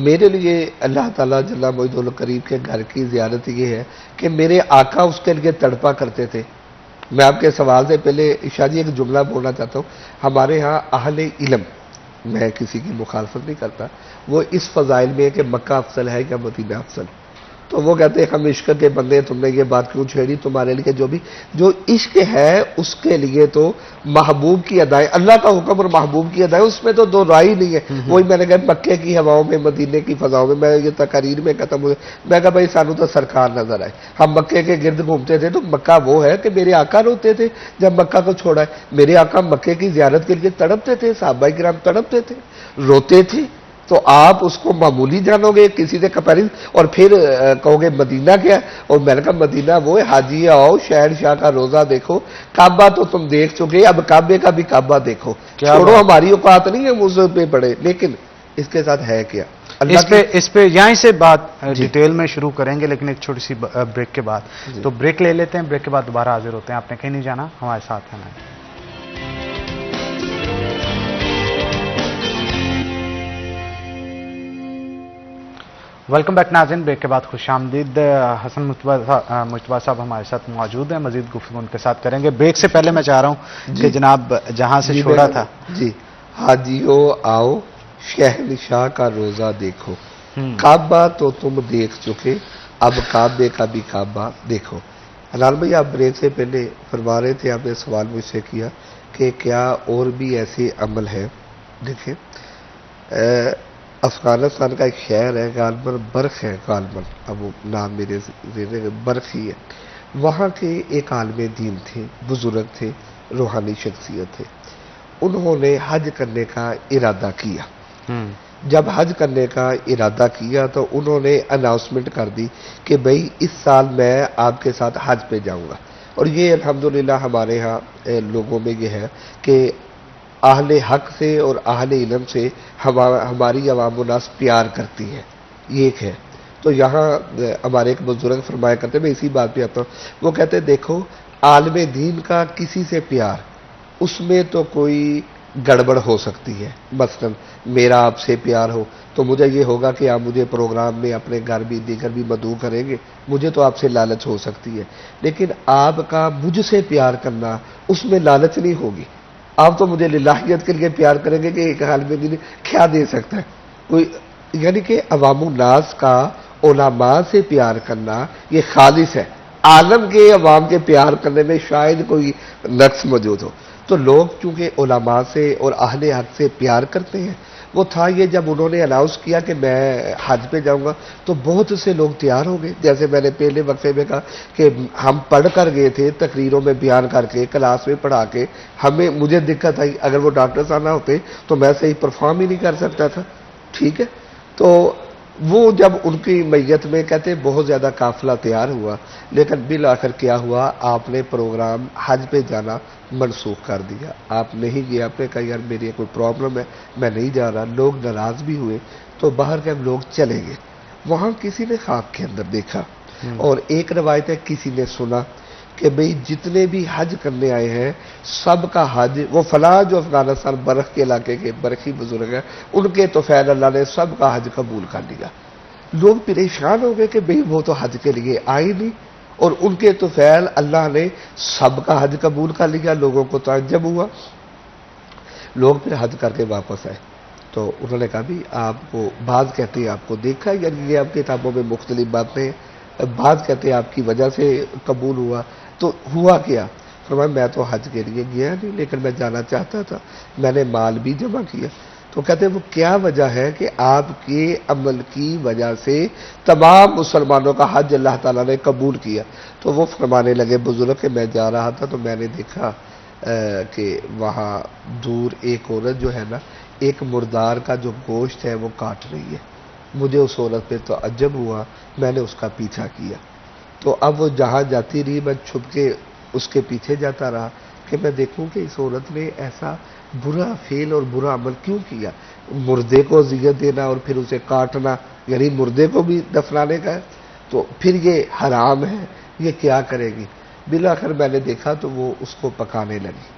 میرے لیے اللہ تعالیٰ جل مجدہ الکریم کے گھر کی زیارت یہ ہے کہ میرے آقا اس کے لیے تڑپا کرتے تھے۔ میں آپ کے سوال سے پہلے شاہ جی ایک جملہ بولنا چاہتا ہوں، ہمارے ہاں اہل علم، میں کسی کی مخالفت نہیں کرتا، وہ اس فضائل میں ہے کہ مکہ افضل ہے یا مدینہ افضل، تو وہ کہتے ہیں ہم عشق کے بندے، تم نے یہ بات کیوں چھیڑی؟ تمہارے لیے جو عشق ہے اس کے لیے تو محبوب کی ادائیں، اللہ کا حکم اور محبوب کی ادائیں، اس میں تو دو رائے نہیں ہے۔ وہی میں نے کہا مکے کی ہواؤں میں، مدینے کی فضاؤں میں، میں یہ تقاریر میں ختم ہوئے، میں کہا بھائی سانو تو سرکار نظر آئے، ہم مکے کے گرد گھومتے تھے، تو مکہ وہ ہے کہ میرے آقا روتے تھے جب مکہ کو چھوڑا ہے، میرے آقا مکے کی زیارت کے لیے تڑپتے تھے، صحابہ کرام تڑپتے تھے، روتے تھے، تو آپ اس کو معمولی جانو گے کسی سے کمپیرزن، اور پھر کہو گے مدینہ کیا؟ اور میں نے کہا مدینہ وہ ہے، حاجی آؤ شہنشاہ کا روزہ دیکھو، کعبہ تو تم دیکھ چکے، اب کعبے کا بھی کعبہ دیکھو، چھوڑو ہماری اوقات نہیں ہے مجھ پہ پڑے، لیکن اس کے ساتھ ہے کیا؟ اس پہ یہیں سے بات ڈیٹیل میں شروع کریں گے، لیکن ایک چھوٹی سی بریک کے بعد، تو بریک لے لیتے ہیں، بریک کے بعد دوبارہ حاضر ہوتے ہیں، آپ نے کہیں نہیں جانا، ہمارے ساتھ ہیں۔ ویلکم بیک ناظرین، بریک کے بعد خوش آمدید۔ حسن مجتبیٰ صاحب ہمارے ساتھ موجود ہیں، مزید گفتگو ان کے ساتھ کریں گے۔ بریک سے پہلے میں چاہ رہا ہوں کہ جناب جہاں سے چھوڑا تھا، جی حاجیو آؤ شہنشاہ کا روزہ دیکھو، کعبہ تو تم دیکھ چکے، اب کعبے کا بھی کعبہ دیکھو. حلال بھائی آپ بریک سے پہلے فرما رہے تھے, آپ نے سوال مجھ سے کیا کہ کیا اور بھی ایسے عمل ہیں. دیکھیں افغانستان کا ایک شہر ہے غالباً برخ ہے, غالباً اب وہ نام میرے برخ ہی ہے. وہاں کے ایک عالم دین تھے, بزرگ تھے, روحانی شخصیت تھے. انہوں نے حج کرنے کا ارادہ کیا. جب حج کرنے کا ارادہ کیا تو انہوں نے اناؤنسمنٹ کر دی کہ بھئی اس سال میں آپ کے ساتھ حج پہ جاؤں گا. اور یہ الحمدللہ ہمارے ہاں لوگوں میں یہ ہے کہ اہل حق سے اور اہل علم سے ہماری عوام و ناس پیار کرتی ہے, یہ ایک ہے. تو یہاں ہمارے ایک بزرگ فرمایا کرتے ہیں, میں اسی بات پہ آتا ہوں, وہ کہتے ہیں دیکھو عالم دین کا کسی سے پیار, اس میں تو کوئی گڑبڑ ہو سکتی ہے. مثلا میرا آپ سے پیار ہو تو مجھے یہ ہوگا کہ آپ مجھے پروگرام میں اپنے گھر بھی دیگر بھی مدعو کریں گے, مجھے تو آپ سے لالچ ہو سکتی ہے. لیکن آپ کا مجھ سے پیار کرنا اس میں لالچ نہیں ہوگی. آپ تو مجھے للہیت کے لیے پیار کریں گے کہ ایک حال میں دن کیا دے سکتا ہے کوئی. یعنی کہ عوام الناس کا علماء سے پیار کرنا یہ خالص ہے. عالم کے عوام کے پیار کرنے میں شاید کوئی نقص موجود ہو. تو لوگ چونکہ علماء سے اور اہل حق سے پیار کرتے ہیں, وہ تھا یہ جب انہوں نے اناؤنس کیا کہ میں حج پہ جاؤں گا تو بہت سے لوگ تیار ہو گئے. جیسے میں نے پہلے وقفے میں کہا کہ ہم پڑھ کر گئے تھے, تقریروں میں بیان کر کے, کلاس میں پڑھا کے, مجھے دقت آئی, اگر وہ ڈاکٹر صاحب نہ ہوتے تو میں صحیح پرفارم ہی نہیں کر سکتا تھا. ٹھیک ہے, تو وہ جب ان کی میت میں کہتے بہت زیادہ قافلہ تیار ہوا, لیکن بالآخر کیا ہوا, آپ نے پروگرام حج پہ جانا منسوخ کر دیا. آپ نہیں گئے, آپ نے کہا یار میری کوئی پرابلم ہے میں نہیں جا رہا. لوگ ناراض بھی ہوئے تو باہر کے لوگ چلے گئے. وہاں کسی نے خواب کے اندر دیکھا اور ایک روایت ہے کسی نے سنا کہ بھئی جتنے بھی حج کرنے آئے ہیں سب کا حج, وہ فلاں جو افغانستان برخ کے علاقے کے برخی بزرگ ہیں, ان کے تو فیض اللہ نے سب کا حج قبول کر لیا. لوگ پریشان ہو گئے کہ بھئی وہ تو حج کے لیے آئے نہیں, اور ان کے تو فیض اللہ نے سب کا حج قبول کر لیا. لوگوں کو تعجب ہوا. لوگ پھر حج کر کے واپس آئے تو انہوں نے کہا بھی آپ کو, بعض کہتے ہیں آپ کو دیکھا, یعنی یہ آپ کتابوں میں مختلف باتیں, بعض کہتے ہیں آپ کی وجہ سے قبول ہوا. تو ہوا کیا؟ فرمایا میں تو حج کے لیے گیا نہیں, لیکن میں جانا چاہتا تھا, میں نے مال بھی جمع کیا. تو کہتے ہیں وہ کیا وجہ ہے کہ آپ کے عمل کی وجہ سے تمام مسلمانوں کا حج اللہ تعالیٰ نے قبول کیا. تو وہ فرمانے لگے بزرگ کہ میں جا رہا تھا تو میں نے دیکھا کہ وہاں دور ایک عورت جو ہے نا, ایک مردار کا جو گوشت ہے وہ کاٹ رہی ہے. مجھے اس عورت پہ تو عجب ہوا, میں نے اس کا پیچھا کیا. تو اب وہ جہاں جاتی رہی میں چھپ کے اس کے پیچھے جاتا رہا کہ میں دیکھوں کہ اس عورت نے ایسا برا فعل اور برا عمل کیوں کیا. مردے کو اذیت دینا اور پھر اسے کاٹنا, یعنی مردے کو بھی دفنانے کا ہے, تو پھر یہ حرام ہے, یہ کیا کرے گی. بالآخر میں نے دیکھا تو وہ اس کو پکانے لگی.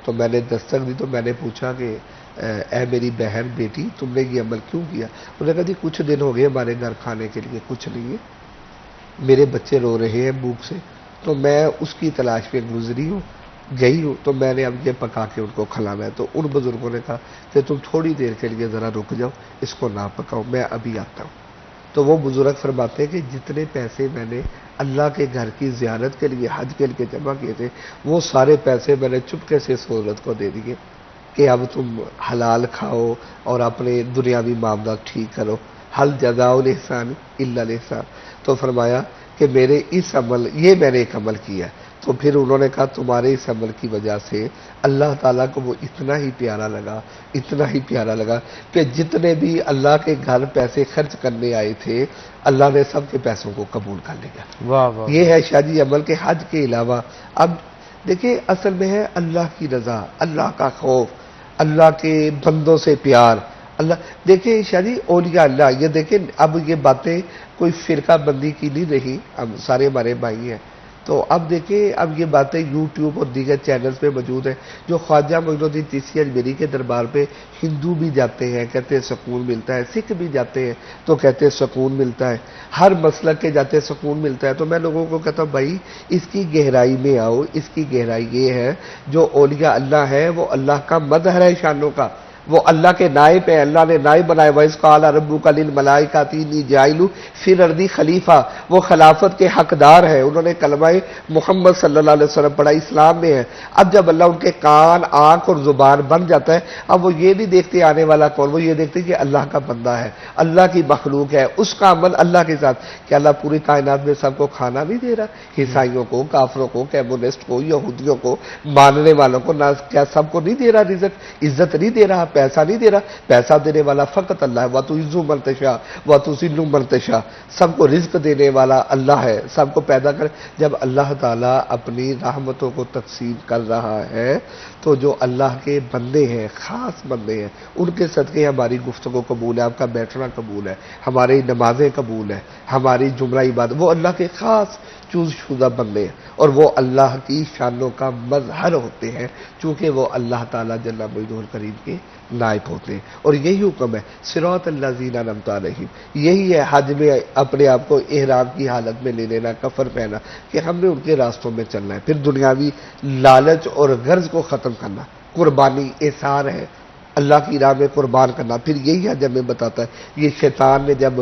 تو میں نے دستک دی تو میں نے پوچھا کہ اے میری بہن بیٹی تم نے یہ عمل کیوں کیا؟ انہوں نے کہا جی کچھ دن ہو گئے ہمارے گھر کھانے کے لیے کچھ نہیں ہے, میرے بچے رو رہے ہیں بھوک سے, تو میں اس کی تلاش پہ گئی ہوں تو میں نے اب یہ پکا کے ان کو کھلانا ہے. تو ان بزرگوں نے کہا کہ تم تھوڑی دیر کے لیے ذرا رک جاؤ, اس کو نہ پکاؤ, میں ابھی آتا ہوں. تو وہ بزرگ فرماتے ہیں کہ جتنے پیسے میں نے اللہ کے گھر کی زیارت کے لیے حج کے لیے جمع کیے تھے وہ سارے پیسے میں نے چپکے سے اس عورت کو دے دیے کہ اب تم حلال کھاؤ اور اپنے دنیاوی معاملات ٹھیک کرو. حل جزاء الاحسان الا الاحسان. تو فرمایا کہ میرے اس عمل, یہ میں نے ایک عمل کیا. تو پھر انہوں نے کہا تمہارے اس عمل کی وجہ سے اللہ تعالیٰ کو وہ اتنا ہی پیارا لگا کہ جتنے بھی اللہ کے گھر پیسے خرچ کرنے آئے تھے اللہ نے سب کے پیسوں کو قبول کر لیا. واہ واہ. یہ ہے شاہ جی عمل کے حج کے علاوہ. اب دیکھیں اصل میں ہے اللہ کی رضا, اللہ کا خوف, اللہ کے بندوں سے پیار. اللہ دیکھیں شاہ جی اولیاء اللہ, یہ دیکھیں اب یہ باتیں کوئی فرقہ بندی کی نہیں رہی, اب سارے ہمارے بھائی ہیں. تو اب دیکھیں اب یہ باتیں یوٹیوب اور دیگر چینلز پہ موجود ہیں. جو خواجہ معین الدین چشتی اجمیری کے دربار پہ ہندو بھی جاتے ہیں کہتے ہیں سکون ملتا ہے, سکھ بھی جاتے ہیں تو کہتے ہیں سکون ملتا ہے, ہر مسلک کے جاتے ہیں سکون ملتا ہے. تو میں لوگوں کو کہتا ہوں بھائی اس کی گہرائی میں آؤ. اس کی گہرائی یہ ہے جو اولیاء اللہ ہے وہ اللہ کا مظہر ہے شانوں کا, وہ اللہ کے نائب ہیں, اللہ نے نائب بنائے. وَإِذْ قَالَ رَبُّكَ لِلْمَلَائِكَةِ إِنِّي جَاعِلٌ فِي الْأَرْضِ خلیفہ, وہ خلافت کے حقدار ہیں. انہوں نے کلمہ محمد صلی اللہ علیہ وسلم پڑھا, اسلام میں ہے. اب جب اللہ ان کے کان, آنکھ اور زبان بن جاتا ہے, اب وہ یہ نہیں دیکھتے آنے والا کون, وہ یہ دیکھتے کہ اللہ کا بندہ ہے, اللہ کی مخلوق ہے, اس کا عمل اللہ کے ساتھ. کہ اللہ پوری کائنات میں سب کو کھانا نہیں دے رہا, عیسائیوں کو, کافروں کو, کمیونسٹ کو, یہودیوں کو, ماننے والوں کو, نہ کیا سب کو نہیں دے رہا رزق, عزت نہیں دے رہا, پیسہ نہیں دے رہا. پیسہ دینے والا فقط اللہ ہے. وَتُعِزُّ مَن تَشَاءُ وَتُذِلُّ مَن تَشَاءُ, سب کو رزق دینے والا اللہ ہے, سب کو پیدا کر. جب اللہ تعالیٰ اپنی رحمتوں کو تقسیم کر رہا ہے تو جو اللہ کے بندے ہیں, خاص بندے ہیں, ان کے صدقے ہماری گفتگو قبول ہے, آپ کا بیٹھنا قبول ہے, ہماری نمازیں قبول ہے, ہماری جملہ عبادت, وہ اللہ کے خاص چوز شدہ بندے ہیں, اور وہ اللہ کی شانوں کا مظہر ہوتے ہیں, چونکہ وہ اللہ تعالیٰ جل مجدہ الکریم کے نائب ہوتے ہیں. اور یہی حکم ہے, صراط الذین انعمت علیہم, یہی ہے حج میں اپنے آپ کو احرام کی حالت میں لے لینا, کفر پہنا, کہ ہم نے ان کے راستوں میں چلنا ہے. پھر دنیاوی لالچ اور غرض کو ختم کرنا, قربانی اثار ہے, اللہ کی راہ میں قربان کرنا. پھر یہی حج ہمیں بتاتا ہے. یہ شیطان نے جب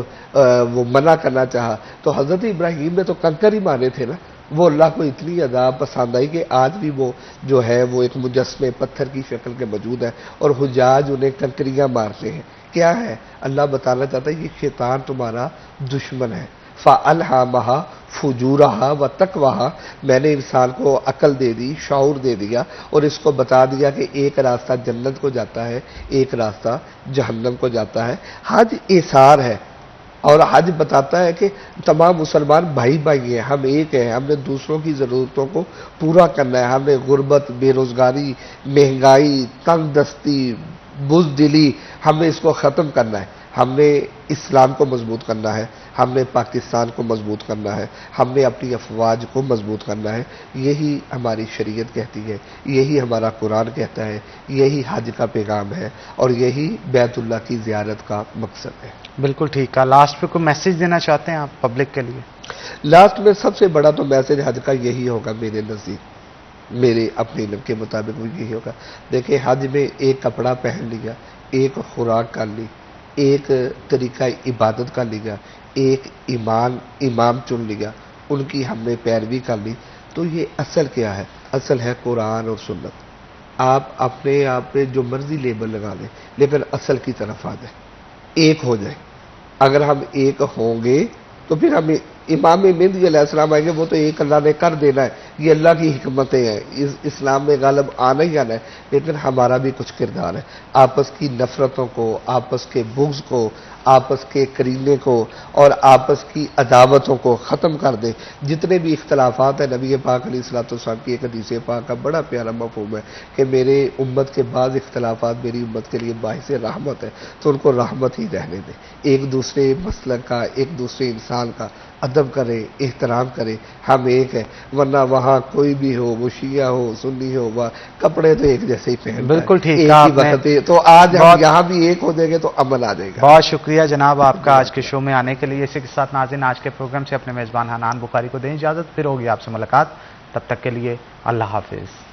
وہ منع کرنا چاہا تو حضرت ابراہیم نے تو کنکر ہی مارے تھے نا, وہ اللہ کو اتنی عذاب پسند آئی کہ آج بھی وہ جو ہے وہ ایک مجسمے پتھر کی شکل کے موجود ہے, اور حجاج انہیں کنکریاں مارتے ہیں. کیا ہے, اللہ بتانا چاہتا ہے یہ شیطان تمہارا دشمن ہے. فَأَلْهَمَهَا فُجُورَهَا وَتَقْوَاهَا, میں نے انسان کو عقل دے دی, شعور دے دیا, اور اس کو بتا دیا کہ ایک راستہ جنت کو جاتا ہے, ایک راستہ جہنم کو جاتا ہے. حج ایثار ہے, اور حج بتاتا ہے کہ تمام مسلمان بھائی بھائی ہیں, ہم ایک ہیں, ہم نے دوسروں کی ضرورتوں کو پورا کرنا ہے. ہم نے غربت, بے روزگاری, مہنگائی, تنگ دستی, بزدلی, ہم نے اس کو ختم کرنا ہے. ہم نے اسلام کو مضبوط کرنا ہے, ہم نے پاکستان کو مضبوط کرنا ہے, ہم نے اپنی افواج کو مضبوط کرنا ہے. یہی ہماری شریعت کہتی ہے, یہی ہمارا قرآن کہتا ہے, یہی حج کا پیغام ہے, اور یہی بیت اللہ کی زیارت کا مقصد ہے. بالکل ٹھیک ہے. لاسٹ پہ کوئی میسج دینا چاہتے ہیں آپ پبلک کے لیے؟ لاسٹ میں سب سے بڑا تو میسج حج کا یہی ہوگا میرے نزدیک, میرے اپنے علم کے مطابق وہ یہی ہوگا. دیکھیں, حج میں ایک کپڑا پہن لیا, ایک خوراک کر لی, ایک طریقہ عبادت کا لیا, ایک امام چن لیا, ان کی ہم نے پیروی کر لی. تو یہ اصل کیا ہے؟ اصل ہے قرآن اور سنت. آپ اپنے آپ پہ جو مرضی لیبل لگا لیں, لیکن اصل کی طرف آ جائیں, ایک ہو جائیں. اگر ہم ایک ہوں گے تو پھر ہم امام مہدی علیہ السلام آئیں گے, وہ تو ایک اللہ نے کر دینا ہے, یہ اللہ کی حکمتیں ہیں, اسلام میں غالب آنا ہی آنا ہے. لیکن ہمارا بھی کچھ کردار ہے, آپس کی نفرتوں کو, آپس کے بغض کو, آپس کے کرینے کو, اور آپس کی عداوتوں کو ختم کر دیں. جتنے بھی اختلافات ہیں, نبی پاک علیہ الصلوۃ والسلام کی ایک حدیث پاک کا بڑا پیارا مفہوم ہے کہ میرے امت کے بعض اختلافات میری امت کے لیے باعث رحمت ہے, تو ان کو رحمت ہی رہنے دیں. ایک دوسرے مسلک کا, ایک دوسرے انسان کا ادب کرے, احترام کرے. ہم ایک ہے, ورنہ وہاں کوئی بھی ہو, وہ شیعہ ہو, سنی ہو, وہ کپڑے تو ایک جیسے ہی پہن. بالکل ٹھیک ایک ہی وقت. تو آج ہم یہاں بھی ایک ہو جائیں گے تو عمل آ جائے گا. بہت شکریہ جناب آپ کا آج کے شو میں آنے کے لیے. اسی کے ساتھ ناظرین, آج کے پروگرام سے اپنے میزبان حنان بخاری کو دیں اجازت, پھر ہوگی آپ سے ملاقات. تب تک کے لیے اللہ حافظ.